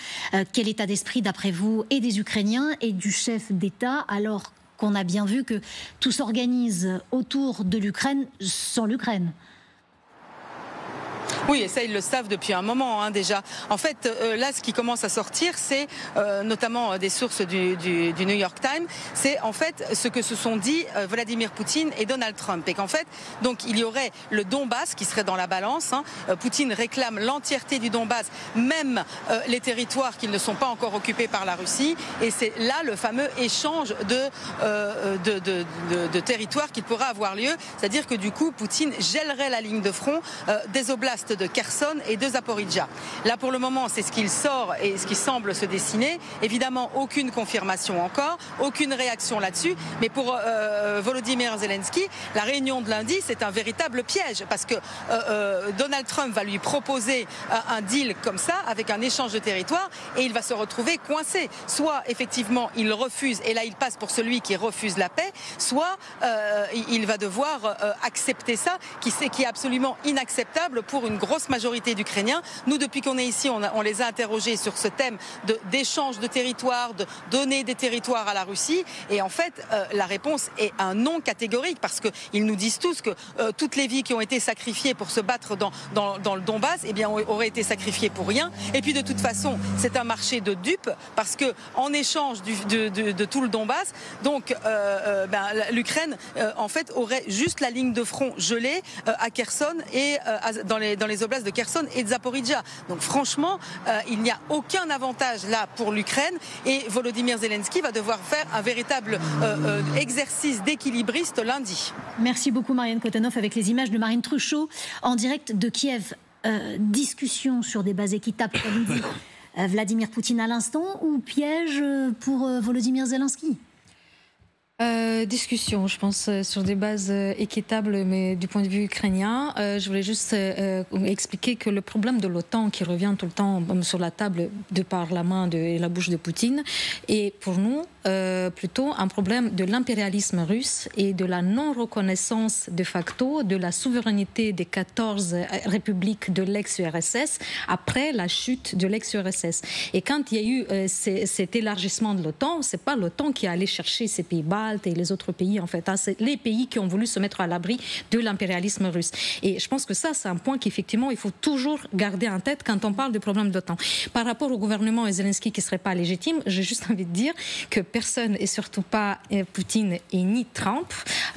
Quel état d'esprit, d'après vous, et des Ukrainiens et du chef d'État, alors qu'on a bien vu que tout s'organise autour de l'Ukraine sans l'Ukraine? Oui, et ça, ils le savent depuis un moment déjà. En fait, là, ce qui commence à sortir, c'est notamment des sources du New York Times, c'est en fait ce que se sont dit Vladimir Poutine et Donald Trump. Et qu'en fait, donc, il y aurait le Donbass qui serait dans la balance. Poutine réclame l'entièreté du Donbass, même les territoires qui ne sont pas encore occupés par la Russie. Et c'est là le fameux échange de territoires qui pourra avoir lieu. C'est-à-dire que du coup, Poutine gèlerait la ligne de front des oblasts de Kherson et de Zaporizhzhia. Là, pour le moment, c'est ce qu'il sort et ce qui semble se dessiner. Évidemment, aucune confirmation encore, aucune réaction là-dessus. Mais pour Volodymyr Zelensky, la réunion de lundi, c'est un véritable piège parce que Donald Trump va lui proposer un deal comme ça, avec un échange de territoire, et il va se retrouver coincé. Soit, effectivement, il refuse, et là, il passe pour celui qui refuse la paix, soit il va devoir accepter ça, qui est absolument inacceptable pour une grosse majorité d'Ukrainiens. Nous, depuis qu'on est ici, on les a interrogés sur ce thème d'échange de territoires, de donner des territoires à la Russie. Et en fait, la réponse est un non catégorique parce qu'ils nous disent tous que toutes les vies qui ont été sacrifiées pour se battre dans le Donbass, eh bien, auraient été sacrifiées pour rien. Et puis, de toute façon, c'est un marché de dupes parce que en échange de tout le Donbass, donc l'Ukraine, en fait, aurait juste la ligne de front gelée à Kherson et dans les oblasts de Kherson et de Zaporizhzhia. Donc franchement, il n'y a aucun avantage là pour l'Ukraine et Volodymyr Zelensky va devoir faire un véritable exercice d'équilibriste lundi. Merci beaucoup Marianne Kotonov avec les images de Marine Truchot en direct de Kiev. Discussion sur des bases équitables, comme dit Vladimir Poutine à l'instant, ou piège pour Volodymyr Zelensky? Discussion, je pense, sur des bases équitables, mais du point de vue ukrainien, je voulais juste expliquer que le problème de l'OTAN qui revient tout le temps sur la table de par la main et la bouche de Poutine est pour nous plutôt un problème de l'impérialisme russe et de la non-reconnaissance de facto de la souveraineté des 14 républiques de l'ex-URSS après la chute de l'ex-URSS. Et quand il y a eu cet élargissement de l'OTAN, c'est pas l'OTAN qui a allé chercher ces pays baltes et les autres pays, en fait. C'est les pays qui ont voulu se mettre à l'abri de l'impérialisme russe. Et je pense que ça, c'est un point qu'effectivement, il faut toujours garder en tête quand on parle du problème d'OTAN. Par rapport au gouvernement et Zelensky qui ne serait pas légitime, j'ai juste envie de dire que personne, et surtout pas Poutine et ni Trump,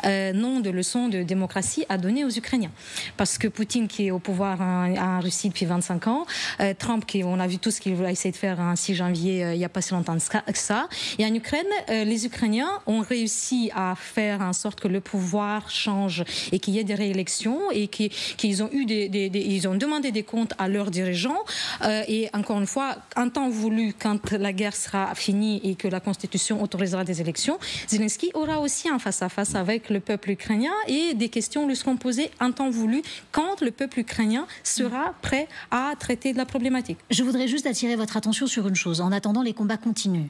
n'ont de leçons de démocratie à donner aux Ukrainiens. Parce que Poutine, qui est au pouvoir en Russie depuis 25 ans, Trump, on a vu tout ce qu'il a essayé de faire un 6 janvier, il n'y a pas si longtemps que ça. Et en Ukraine, les Ukrainiens ont réussi à faire en sorte que le pouvoir change et qu'il y ait des réélections et qu'ils ont eu ils ont demandé des comptes à leurs dirigeants et encore une fois, en temps voulu, quand la guerre sera finie et que la Constitution autorisera des élections, Zelensky aura aussi un face-à-face avec le peuple ukrainien et des questions lui seront posées en temps voulu quand le peuple ukrainien sera prêt à traiter de la problématique. Je voudrais juste attirer votre attention sur une chose. En attendant, les combats continuent.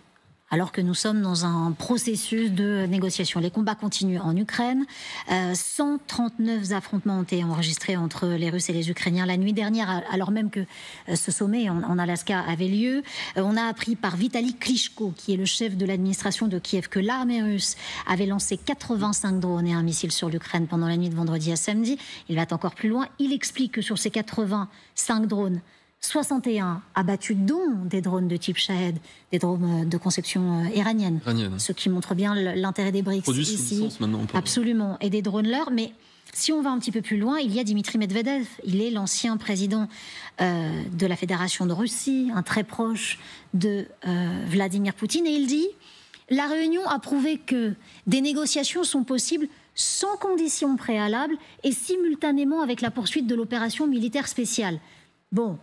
alors que nous sommes dans un processus de négociation. Les combats continuent en Ukraine. 139 affrontements ont été enregistrés entre les Russes et les Ukrainiens la nuit dernière, alors même que ce sommet en Alaska avait lieu. On a appris par Vitali Klitschko, qui est le chef de l'administration de Kiev, que l'armée russe avait lancé 85 drones et un missile sur l'Ukraine pendant la nuit de vendredi à samedi. Il va encore plus loin. Il explique que sur ces 85 drones, 61 abattus, dont des drones de type Shahed, des drones de conception iranienne. Ce qui montre bien l'intérêt des BRICS ici. Absolument. Et des drones leurs. Mais si on va un petit peu plus loin, il y a Dimitri Medvedev. Il est l'ancien président de la Fédération de Russie, un très proche de Vladimir Poutine. Et il dit « La réunion a prouvé que des négociations sont possibles sans conditions préalables et simultanément avec la poursuite de l'opération militaire spéciale. » Bon,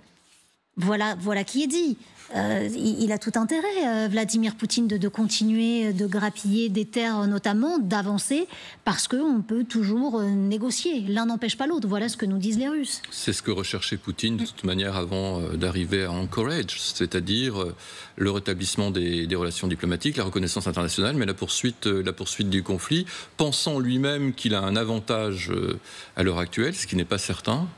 voilà qui est dit. Il a tout intérêt, Vladimir Poutine, de continuer de grappiller des terres, notamment d'avancer, parce qu'on peut toujours négocier. L'un n'empêche pas l'autre. Voilà ce que nous disent les Russes. C'est ce que recherchait Poutine, de toute manière, avant d'arriver à Anchorage, c'est-à-dire le rétablissement des relations diplomatiques, la reconnaissance internationale, mais la poursuite du conflit, pensant lui-même qu'il a un avantage à l'heure actuelle, ce qui n'est pas certain.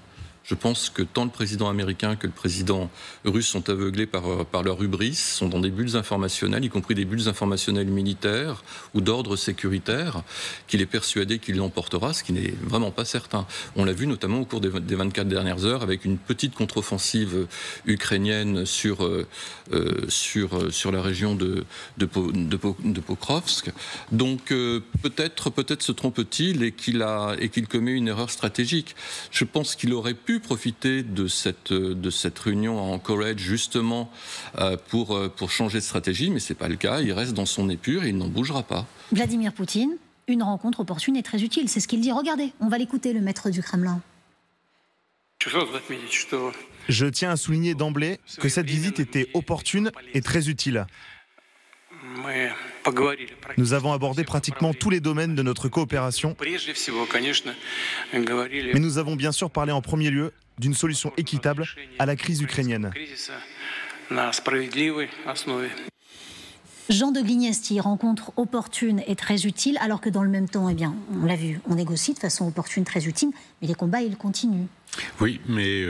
Je pense que tant le président américain que le président russe sont aveuglés par leur hubris, sont dans des bulles informationnelles, y compris des bulles informationnelles militaires ou d'ordre sécuritaire, qu'il est persuadé qu'il l'emportera, ce qui n'est vraiment pas certain. On l'a vu notamment au cours des 24 dernières heures avec une petite contre-offensive ukrainienne sur la région de Pokrovsk. Donc peut-être se trompe-t-il et qu'il commet une erreur stratégique. Je pense qu'il aurait pu profiter de cette réunion à Anchorage justement pour changer de stratégie, mais c'est pas le cas. Il reste dans son épure et il n'en bougera pas. Vladimir Poutine, une rencontre opportune et très utile, c'est ce qu'il dit. Regardez, on va l'écouter, le maître du Kremlin. Je tiens à souligner d'emblée que cette visite était opportune et très utile. Nous avons abordé pratiquement tous les domaines de notre coopération, mais nous avons bien sûr parlé en premier lieu d'une solution équitable à la crise ukrainienne. Jean de Glignesti, rencontre opportune et très utile, alors que dans le même temps, eh bien, on l'a vu, on négocie de façon opportune, très utile, mais les combats, ils continuent. Oui, mais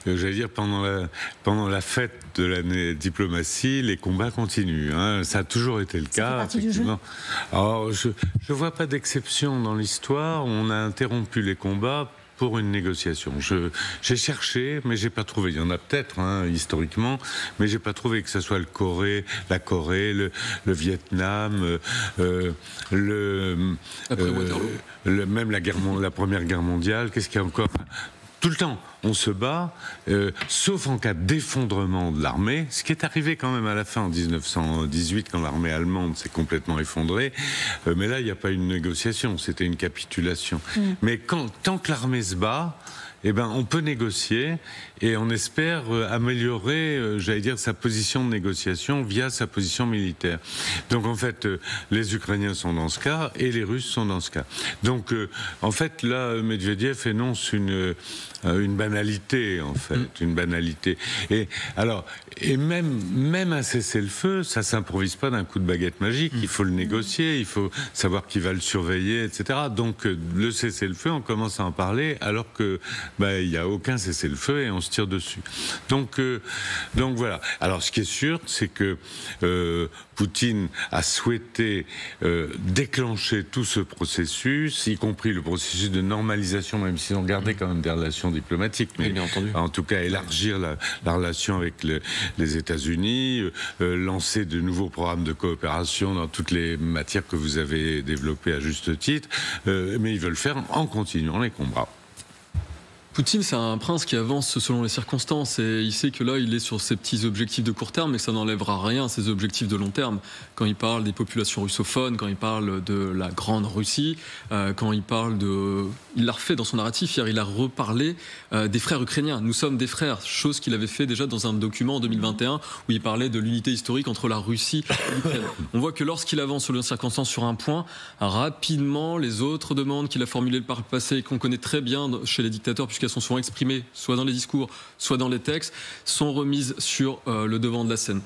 j'allais dire, pendant la fête de la diplomatie, les combats continuent. Hein. Ça a toujours été le cas, effectivement. Alors, je ne vois pas d'exception dans l'histoire. On a interrompu les combats pour une négociation. J'ai cherché, mais j'ai pas trouvé. Il y en a peut-être, hein, historiquement, mais j'ai pas trouvé que ce soit la Corée, le Vietnam, même la Première Guerre mondiale. Qu'est-ce qu'il y a encore ? Tout le temps, on se bat, sauf en cas d'effondrement de l'armée, ce qui est arrivé quand même à la fin en 1918, quand l'armée allemande s'est complètement effondrée. Mais là, il n'y a pas une négociation, c'était une capitulation. Mais tant que l'armée se bat, eh ben, on peut négocier et on espère améliorer, j'allais dire, sa position de négociation via sa position militaire. Donc en fait, les Ukrainiens sont dans ce cas et les Russes sont dans ce cas. Donc en fait, là, Medvedev énonce une banalité, en fait, une banalité. Et alors, même un cessez-le-feu, ça s'improvise pas d'un coup de baguette magique. Il faut le négocier, il faut savoir qui va le surveiller, etc. Donc le cessez-le-feu, on commence à en parler alors que il y a aucun cessez-le-feu et on se tire dessus. Donc voilà. Alors ce qui est sûr, c'est que Poutine a souhaité déclencher tout ce processus, y compris le processus de normalisation, même s'ils ont gardé quand même des relations diplomatiques, mais bien entendu. En tout cas élargir la relation avec les États-Unis, lancer de nouveaux programmes de coopération dans toutes les matières que vous avez développées à juste titre, mais ils veulent faire en continuant les combats. Poutine, c'est un prince qui avance selon les circonstances et il sait que là, il est sur ses petits objectifs de court terme, mais ça n'enlèvera rien à ses objectifs de long terme. Quand il parle des populations russophones, quand il parle de la Grande Russie, quand il parle de... Il l'a refait dans son narratif hier, il a reparlé des frères ukrainiens. Nous sommes des frères, chose qu'il avait fait déjà dans un document en 2021 où il parlait de l'unité historique entre la Russie et l'Ukraine. On voit que lorsqu'il avance selon les circonstances sur un point, rapidement, les autres demandes qu'il a formulées par le passé et qu'on connaît très bien chez les dictateurs, puisqu'elles sont souvent exprimées, soit dans les discours, soit dans les textes, sont remises sur le devant de la scène.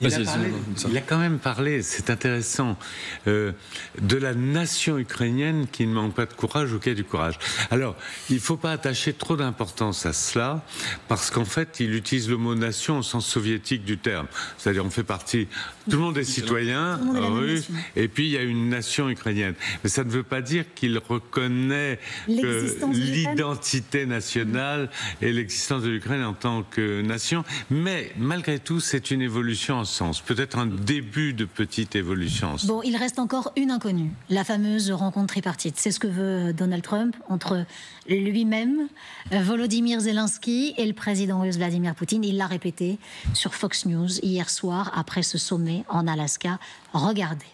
Il a quand même parlé, c'est intéressant, de la nation ukrainienne qui ne manque pas de courage ou qui a du courage. Alors, il ne faut pas attacher trop d'importance à cela, parce qu'en fait, il utilise le mot nation au sens soviétique du terme. C'est-à-dire, on fait partie, tout le monde est citoyen russe, et puis il y a une nation ukrainienne. Mais ça ne veut pas dire qu'il reconnaît l'identité nationale et l'existence de l'Ukraine en tant que nation. Mais malgré tout, c'est une évolution en sens, peut-être un début de petite évolution en sens. Bon, il reste encore une inconnue, la fameuse rencontre tripartite. C'est ce que veut Donald Trump entre lui-même, Volodymyr Zelensky et le président russe Vladimir Poutine. Il l'a répété sur Fox News hier soir après ce sommet en Alaska. Regardez.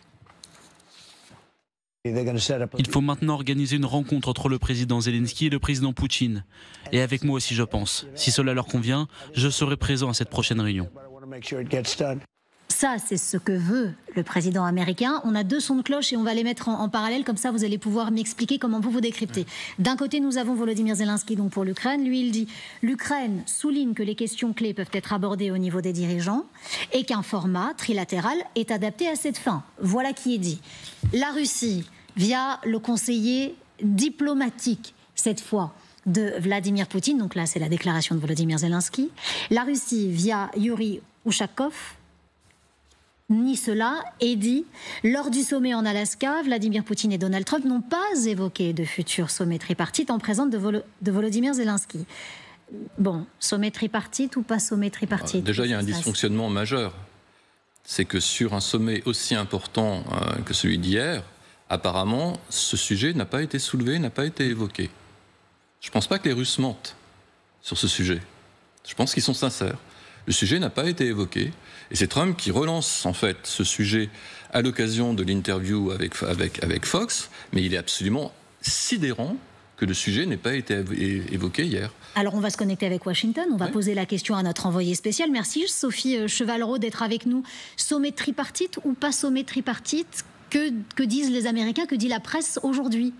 Il faut maintenant organiser une rencontre entre le président Zelensky et le président Poutine. Et avec moi aussi, je pense. Si cela leur convient, je serai présent à cette prochaine réunion. Ça, c'est ce que veut le président américain. On a deux sons de cloche et on va les mettre en parallèle. Comme ça, vous allez pouvoir m'expliquer comment vous décryptez. D'un côté, nous avons Volodymyr Zelensky donc pour l'Ukraine. Lui, il dit « L'Ukraine souligne que les questions clés peuvent être abordées au niveau des dirigeants et qu'un format trilatéral est adapté à cette fin. » Voilà qui est dit. La Russie, via le conseiller diplomatique, cette fois, de Vladimir Poutine, donc là, c'est la déclaration de Volodymyr Zelensky. La Russie, via Yuri Ushakov, nie cela et dit « Lors du sommet en Alaska, Vladimir Poutine et Donald Trump n'ont pas évoqué de futur sommet tripartite en présence de Volodymyr Zelensky. » Bon, sommet tripartite ou pas sommet tripartite? Déjà, il y a un dysfonctionnement majeur. C'est que sur un sommet aussi important que celui d'hier, apparemment, ce sujet n'a pas été soulevé, n'a pas été évoqué. Je ne pense pas que les Russes mentent sur ce sujet. Je pense qu'ils sont sincères. Le sujet n'a pas été évoqué. Et c'est Trump qui relance en fait ce sujet à l'occasion de l'interview avec Fox, mais il est absolument sidérant que le sujet n'ait pas été évoqué hier. Alors on va se connecter avec Washington, on va poser la question à notre envoyé spécial. Merci Sophie Chevallereau d'être avec nous. Sommet tripartite ou pas sommet tripartite? Que disent les Américains, que dit la presse aujourd'hui?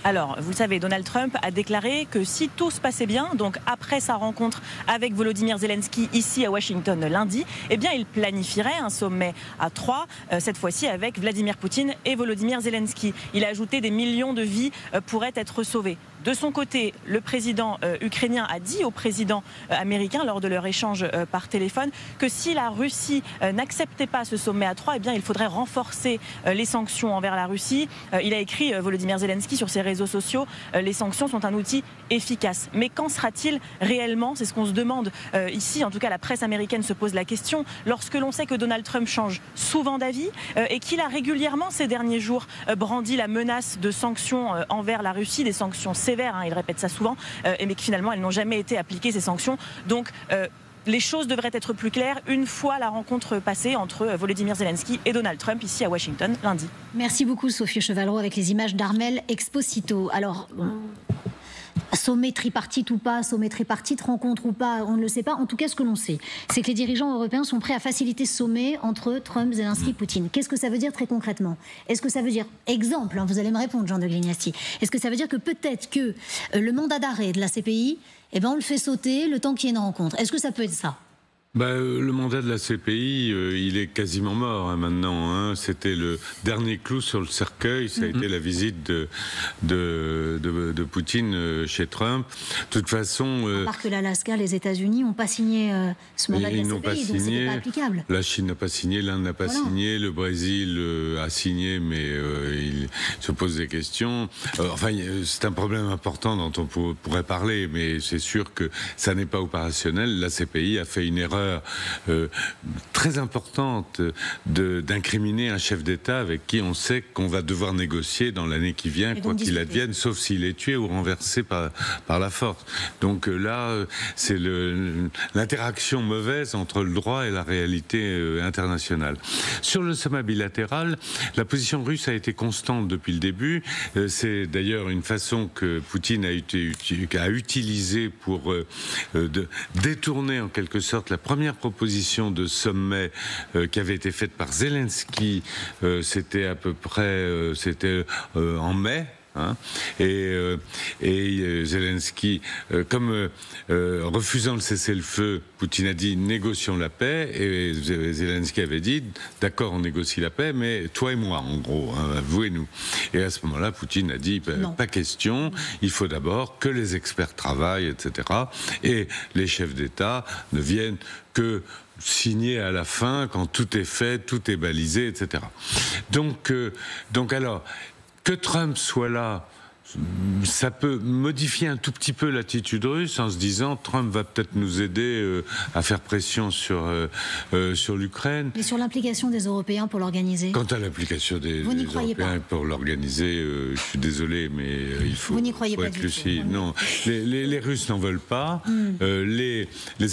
Alors, vous le savez, Donald Trump a déclaré que si tout se passait bien, donc après sa rencontre avec Volodymyr Zelensky ici à Washington lundi, eh bien il planifierait un sommet à 3, cette fois-ci avec Vladimir Poutine et Volodymyr Zelensky. Il a ajouté des millions de vies pourraient être sauvées. De son côté, le président ukrainien a dit au président américain lors de leur échange par téléphone que si la Russie n'acceptait pas ce sommet à 3, eh bien il faudrait renforcer les sanctions envers la Russie. Il a écrit, Volodymyr Zelensky, sur ses réseaux sociaux, les sanctions sont un outil efficace. Mais qu'en sera-t-il réellement? C'est ce qu'on se demande ici. En tout cas, la presse américaine se pose la question. Lorsque l'on sait que Donald Trump change souvent d'avis et qu'il a régulièrement ces derniers jours brandi la menace de sanctions envers la Russie, des sanctions sévères, il répète ça souvent, mais que finalement elles n'ont jamais été appliquées, ces sanctions. Donc les choses devraient être plus claires une fois la rencontre passée entre Volodymyr Zelensky et Donald Trump ici à Washington lundi. Merci beaucoup Sophie Chevallereau avec les images d'Armel Exposito. Alors, sommet tripartite ou pas, sommet tripartite, rencontre ou pas, on ne le sait pas. En tout cas, ce que l'on sait, c'est que les dirigeants européens sont prêts à faciliter ce sommet entre Trump, Zelensky, Poutine. Qu'est-ce que ça veut dire très concrètement? Est-ce que ça veut dire, exemple, vous allez me répondre, Jean de Glignasti, est-ce que ça veut dire que peut-être que le mandat d'arrêt de la CPI, eh ben, on le fait sauter le temps qu'il y ait une rencontre? Est-ce que ça peut être ça? Le mandat de la CPI, il est quasiment mort maintenant. C'était le dernier clou sur le cercueil. Ça a été la visite de Poutine chez Trump. De toute façon... À part que l'Alaska, les États-Unis n'ont pas signé ce mandat de la CPI, donc c'était pas applicable. La Chine n'a pas signé, l'Inde n'a pas signé, le Brésil a signé, mais il se pose des questions. C'est un problème important dont on pourrait parler, mais c'est sûr que ça n'est pas opérationnel. La CPI a fait une erreur très importante d'incriminer un chef d'État avec qui on sait qu'on va devoir négocier dans l'année qui vient, quoi qu'il advienne, sauf s'il est tué ou renversé par la force. Donc là, c'est l'interaction mauvaise entre le droit et la réalité internationale. Sur le sommet bilatéral, la position russe a été constante depuis le début. C'est d'ailleurs une façon que Poutine a utilisée pour détourner en quelque sorte la première proposition de sommet qui avait été faite par Zelensky, c'était à peu près en mai. Hein. Et Zelensky, comme refusant le cessez-le-feu, Poutine a dit négocions la paix, et Zelensky avait dit d'accord, on négocie la paix, mais toi et moi, en gros, hein, vous et nous. Et à ce moment-là, Poutine a dit pas question, il faut d'abord que les experts travaillent, etc. Et les chefs d'État ne viennent que signer à la fin quand tout est fait, tout est balisé, etc. Donc alors, que Trump soit là, ça peut modifier un tout petit peu l'attitude russe en se disant Trump va peut-être nous aider à faire pression sur l'Ukraine. Et sur l'implication des Européens pour l'organiser? Quant à l'implication des Européens pour l'organiser, je suis désolé, mais il faut, Vous n'y croyez pas être du lucide. tout. Non, les Russes n'en veulent pas, les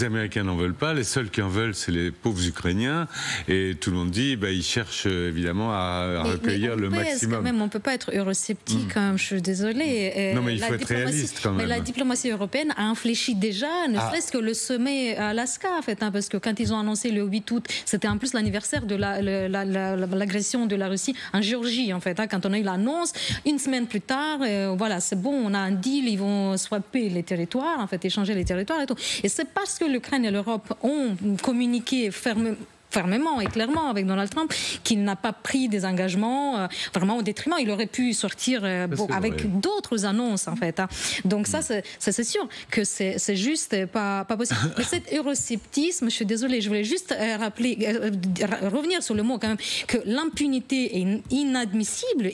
Américains n'en veulent pas, les seuls qui en veulent, c'est les pauvres Ukrainiens, et tout le monde dit, ils cherchent évidemment à recueillir le maximum. On ne peut pas être eurosceptique, je suis désolée. Non, mais il faut être réaliste quand même. Mais la diplomatie européenne a infléchi déjà, ne serait-ce que le sommet à Alaska, en fait, parce que quand ils ont annoncé le 8 août, c'était en plus l'anniversaire de l'agression de la Russie en Géorgie, en fait. Quand on a eu l'annonce, une semaine plus tard, voilà, c'est bon, on a un deal, ils vont swapper les territoires, en fait, échanger les territoires et tout. Et c'est parce que l'Ukraine et l'Europe ont communiqué fermement et clairement avec Donald Trump, qu'il n'a pas pris des engagements vraiment au détriment. Il aurait pu sortir avec d'autres annonces, en fait. Donc ça, c'est sûr que c'est juste pas possible. Et cet eurosceptisme, je suis désolée, je voulais juste revenir sur le mot quand même, que l'impunité est inadmissible,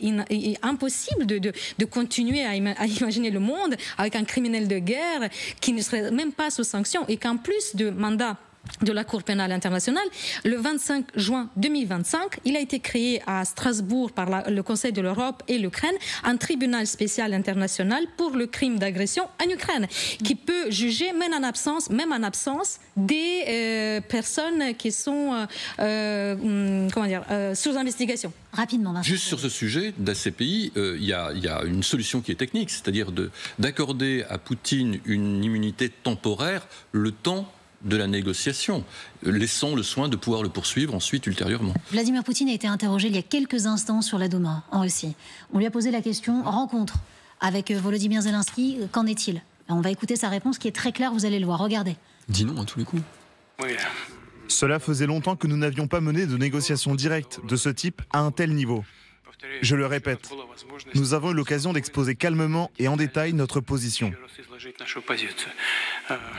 impossible de continuer à imaginer le monde avec un criminel de guerre qui ne serait même pas sous sanction et qu'en plus de mandat de la Cour pénale internationale, le 25 juin 2025, il a été créé à Strasbourg par le Conseil de l'Europe et l'Ukraine un tribunal spécial international pour le crime d'agression en Ukraine, qui peut juger même en absence des personnes qui sont sous investigation. Rapidement, Vincent. Juste sur ce sujet de la CPI, il y a une solution qui est technique, c'est-à-dire d'accorder à Poutine une immunité temporaire le temps de la négociation, laissant le soin de pouvoir le poursuivre ensuite ultérieurement. Vladimir Poutine a été interrogé il y a quelques instants sur la Douma en Russie. On lui a posé la question rencontre avec Volodymyr Zelensky, qu'en est-il? On va écouter sa réponse qui est très claire, vous allez le voir, regardez. Dis non à tous les coups. Cela faisait longtemps que nous n'avions pas mené de négociations directes de ce type à un tel niveau. Je le répète, nous avons eu l'occasion d'exposer calmement et en détail notre position.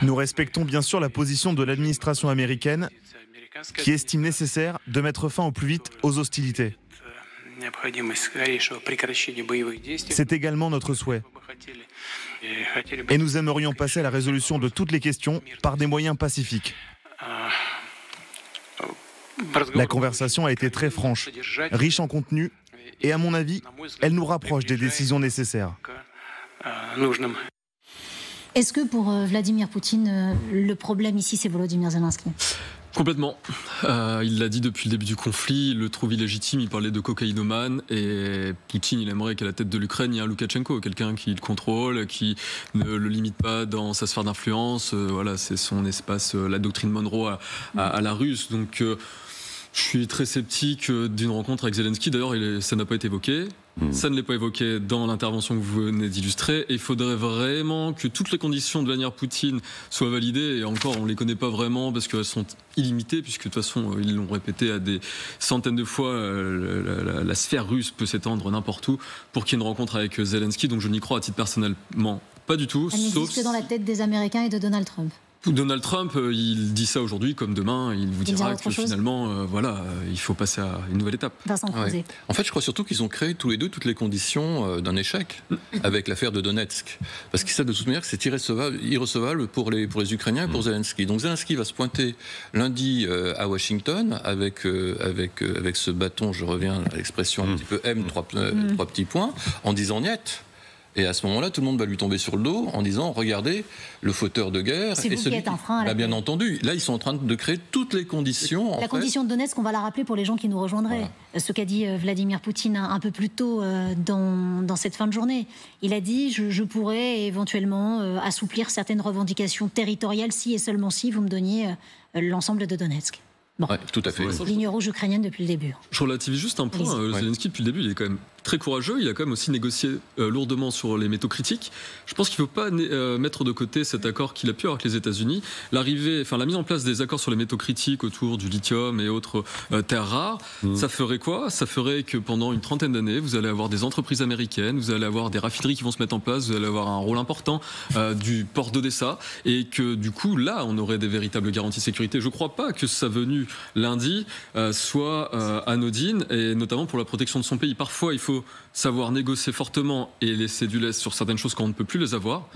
Nous respectons bien sûr la position de l'administration américaine qui estime nécessaire de mettre fin au plus vite aux hostilités. C'est également notre souhait. Et nous aimerions passer à la résolution de toutes les questions par des moyens pacifiques. La conversation a été très franche, riche en contenu, et à mon avis, elle nous rapproche des décisions nécessaires. Est-ce que pour Vladimir Poutine, le problème ici, c'est Volodymyr Zelensky? Complètement. Il l'a dit depuis le début du conflit, il le trouve illégitime, il parlait de cocaïnomane, et Poutine, il aimerait qu'à la tête de l'Ukraine, il y ait un Loukachenko, quelqu'un qui le contrôle, qui ne le limite pas dans sa sphère d'influence. Voilà, c'est son espace, la doctrine Monroe à la russe. Donc, je suis très sceptique d'une rencontre avec Zelensky. D'ailleurs, ça n'a pas été évoqué. Ça ne l'est pas évoqué dans l'intervention que vous venez d'illustrer. Et il faudrait vraiment que toutes les conditions de Vladimir Poutine soient validées. Et encore, on ne les connaît pas vraiment parce qu'elles sont illimitées, puisque de toute façon, ils l'ont répété à des centaines de fois, la sphère russe peut s'étendre n'importe où pour qu'il y ait une rencontre avec Zelensky. Donc je n'y crois à titre personnellement pas du tout. Elle n'existe que dans la tête des Américains et de Donald Trump. Donald Trump, il dit ça aujourd'hui comme demain, il vous dira que finalement, il faut passer à une nouvelle étape. Vincent Crouzet. En fait, je crois surtout qu'ils ont créé tous les deux toutes les conditions d'un échec avec l'affaire de Donetsk. Parce qu'ils savent de toute manière que c'est irrecevable pour les Ukrainiens et pour Zelensky. Donc Zelensky va se pointer lundi à Washington avec ce bâton, je reviens à l'expression un petit peu M, trois petits points, en disant niet. Et à ce moment-là, tout le monde va lui tomber sur le dos en disant « Regardez, le fauteur de guerre... » C'est vous qui êtes un frein. Bien entendu. Là, ils sont en train de créer toutes les conditions. La condition de Donetsk, on va la rappeler pour les gens qui nous rejoindraient. Voilà. Ce qu'a dit Vladimir Poutine un peu plus tôt dans cette fin de journée. Il a dit « Je pourrais éventuellement assouplir certaines revendications territoriales si et seulement si vous me donniez l'ensemble de Donetsk. » Bon. Ouais, tout à fait. Ligne rouge ukrainienne depuis le début. Je relativise juste un point. Zelensky, depuis le début, il est quand même très courageux. Il a quand même aussi négocié lourdement sur les métaux critiques. Je pense qu'il ne faut pas mettre de côté cet accord qu'il a pu avoir avec les États-Unis. La mise en place des accords sur les métaux critiques autour du lithium et autres terres rares, ça ferait quoi? Ça ferait que pendant une trentaine d'années, vous allez avoir des entreprises américaines, vous allez avoir des raffineries qui vont se mettre en place, vous allez avoir un rôle important du port d'Odessa, et que du coup, là, on aurait des véritables garanties de sécurité. Je ne crois pas que sa venue lundi soit anodine, et notamment pour la protection de son pays. Parfois, il faut savoir négocier fortement et laisser du lest sur certaines choses quand on ne peut plus les avoir,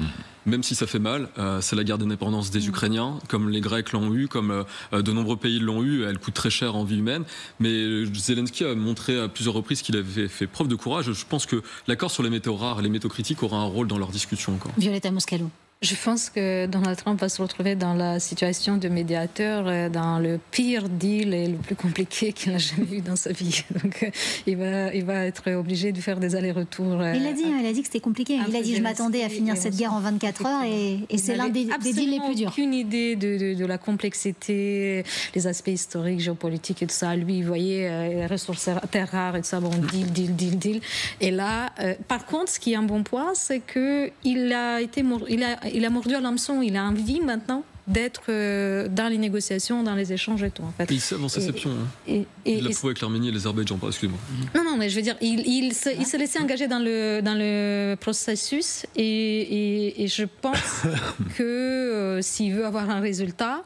même si ça fait mal. C'est la guerre d'indépendance des Ukrainiens, comme les Grecs l'ont eu, comme de nombreux pays l'ont eu. Elle coûte très cher en vie humaine. Mais Zelensky a montré à plusieurs reprises qu'il avait fait preuve de courage. Je pense que l'accord sur les métaux rares et les métaux critiques aura un rôle dans leur discussion encore. Violetta Moscalo. Je pense que Donald Trump va se retrouver dans la situation de médiateur, dans le pire deal et le plus compliqué qu'il n'a jamais eu dans sa vie. Donc, il va être obligé de faire des allers-retours. Il a dit que c'était compliqué. Il a dit je m'attendais à finir cette guerre en 24 heures et c'est l'un des deals les plus durs. Aucune idée de la complexité, les aspects historiques, géopolitiques et tout ça. Lui, il voyait les ressources terres rares et tout ça. Bon, deal. Et là, par contre, ce qui est un bon point, c'est qu'il a mordu à l'hameçon, il a envie maintenant d'être dans les négociations, dans les échanges et tout. En fait. Il sait avant ses exceptions. Il l'a prouvé avec l'Arménie et l'Azerbaïdjan, excusez-moi. Non, mais je veux dire, il s'est laissé engager dans le processus et je pense que s'il veut avoir un résultat,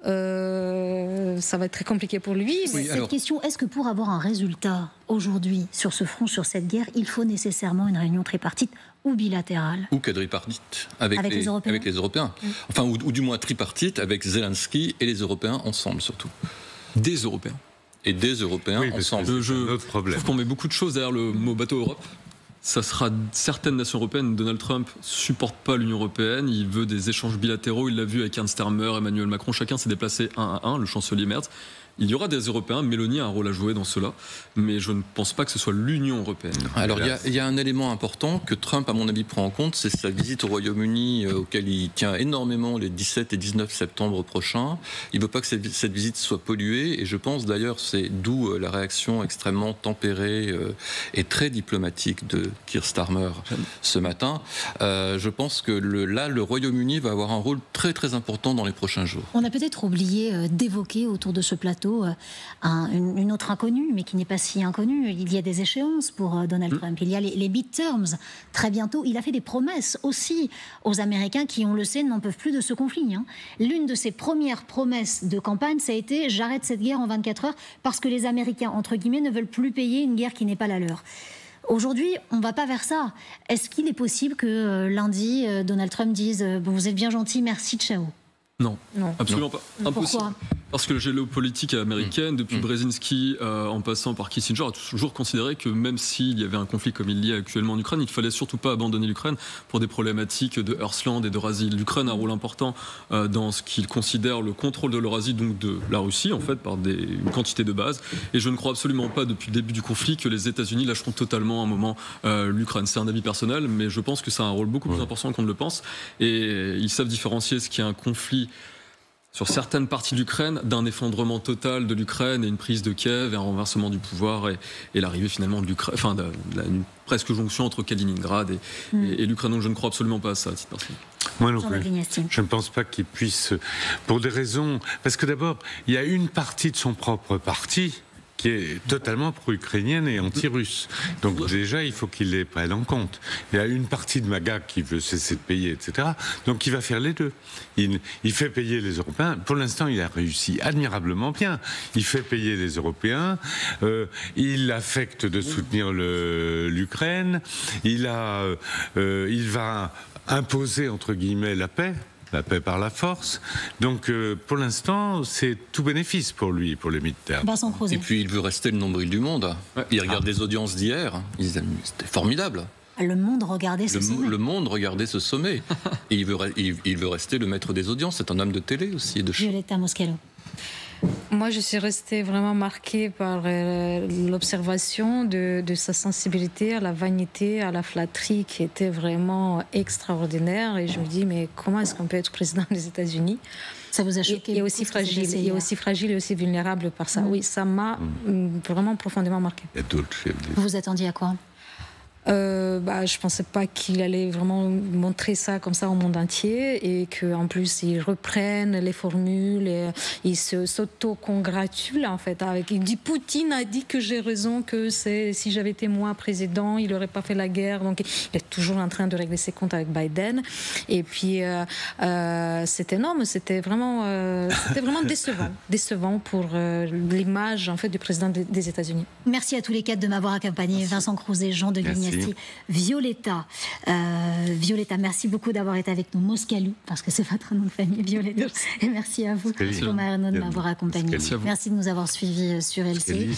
ça va être très compliqué pour lui. Cette question, est-ce que pour avoir un résultat aujourd'hui sur ce front, sur cette guerre, il faut nécessairement une réunion tripartite ou bilatérale? Ou quadripartite avec les Européens. Enfin, ou du moins tripartite avec Zelensky et les Européens ensemble surtout. Des Européens. Et des Européens ensemble. Je trouve qu'on met beaucoup de choses derrière le mot bateau Europe. Ça sera certaines nations européennes. Donald Trump supporte pas l'Union européenne. Il veut des échanges bilatéraux. Il l'a vu avec Ernst Termer, Emmanuel Macron. Chacun s'est déplacé un à un. Le chancelier Merz. Il y aura des Européens, Mélanie a un rôle à jouer dans cela, mais je ne pense pas que ce soit l'Union européenne. Alors il y a un élément important que Trump, à mon avis, prend en compte, c'est sa visite au Royaume-Uni, auquel il tient énormément les 17 et 19 septembre prochains. Il ne veut pas que cette visite soit polluée, et je pense d'ailleurs, c'est d'où la réaction extrêmement tempérée et très diplomatique de Keir Starmer ce matin. Je pense que le Royaume-Uni va avoir un rôle très très important dans les prochains jours. On a peut-être oublié d'évoquer autour de ce plateau une autre inconnue, mais qui n'est pas si inconnue. Il y a des échéances pour Donald Trump. Il y a les midterms très bientôt. Il a fait des promesses aussi aux Américains qui, on le sait, n'en peuvent plus de ce conflit. L'une de ses premières promesses de campagne, ça a été « j'arrête cette guerre en 24 heures parce que les Américains, entre guillemets, ne veulent plus payer une guerre qui n'est pas la leur ». Aujourd'hui, on ne va pas vers ça. Est-ce qu'il est possible que lundi, Donald Trump dise « vous êtes bien gentil, merci, ciao ». Non, absolument pas. Impossible. Pourquoi ? Parce que la géopolitique américaine, depuis Brzezinski en passant par Kissinger, a toujours considéré que même s'il y avait un conflit comme il y a actuellement en Ukraine, il ne fallait surtout pas abandonner l'Ukraine pour des problématiques de Herzland et d'Eurasie. L'Ukraine a un rôle important dans ce qu'il considère le contrôle de l'Eurasie, donc de la Russie, en fait, par une quantité de bases. Et je ne crois absolument pas, depuis le début du conflit, que les États-Unis lâcheront totalement à un moment l'Ukraine. C'est un avis personnel, mais je pense que ça a un rôle beaucoup plus important qu'on ne le pense. Et ils savent différencier ce qui est un conflit sur certaines parties de l'Ukraine, d'un effondrement total de l'Ukraine et une prise de Kiev et un renversement du pouvoir et l'arrivée finalement de l'Ukraine, enfin une presque jonction entre Kaliningrad et l'Ukraine. Donc je ne crois absolument pas à ça à titre personnel. Moi non plus. Je ne pense pas qu'il puisse, pour des raisons, parce que d'abord, il y a une partie de son propre parti qui est totalement pro-ukrainienne et anti-russe. Donc déjà, il faut qu'il les prenne en compte. Il y a une partie de MAGA qui veut cesser de payer, etc. Donc il va faire les deux. Il fait payer les Européens. Pour l'instant, il a réussi admirablement bien. Il fait payer les Européens. Il affecte de soutenir l'Ukraine. Il va imposer, entre guillemets, la paix par la force. Donc, pour l'instant, c'est tout bénéfice pour lui, pour les midterms. Et puis, il veut rester le nombril du monde. Il regarde des audiences d'hier. C'était formidable. Le monde regardait ce sommet. Le monde regardait ce sommet. Et il veut rester le maître des audiences. C'est un homme de télé aussi. Violetta Moscalo. Moi, je suis restée vraiment marquée par l'observation de sa sensibilité à la vanité, à la flatterie, qui était vraiment extraordinaire. Et je me dis, mais comment est-ce qu'on peut être président des États-Unis ? Ça vous a choqué ? Et aussi fragile, et aussi vulnérable par ça. Oui, ça m'a vraiment profondément marquée. Vous vous attendiez à quoi ? Je ne pensais pas qu'il allait vraiment montrer ça comme ça au monde entier et qu'en plus ils reprennent les formules et ils s'auto-congratulent en fait. Il dit Poutine a dit que j'ai raison, que si j'avais été moi président, il n'aurait pas fait la guerre. Donc il est toujours en train de régler ses comptes avec Biden. Et puis c'est énorme, c'était vraiment décevant pour l'image en fait du président des États-Unis. Merci à tous les quatre de m'avoir accompagné. Vincent Crouzet, Jean de Guignasti, Violeta. Violeta, merci beaucoup d'avoir été avec nous. Moscalou, parce que c'est votre nom de famille, Violeta. Et merci à vous, Thomas Arnaud, de m'avoir accompagné. Merci de nous avoir suivis sur LCI.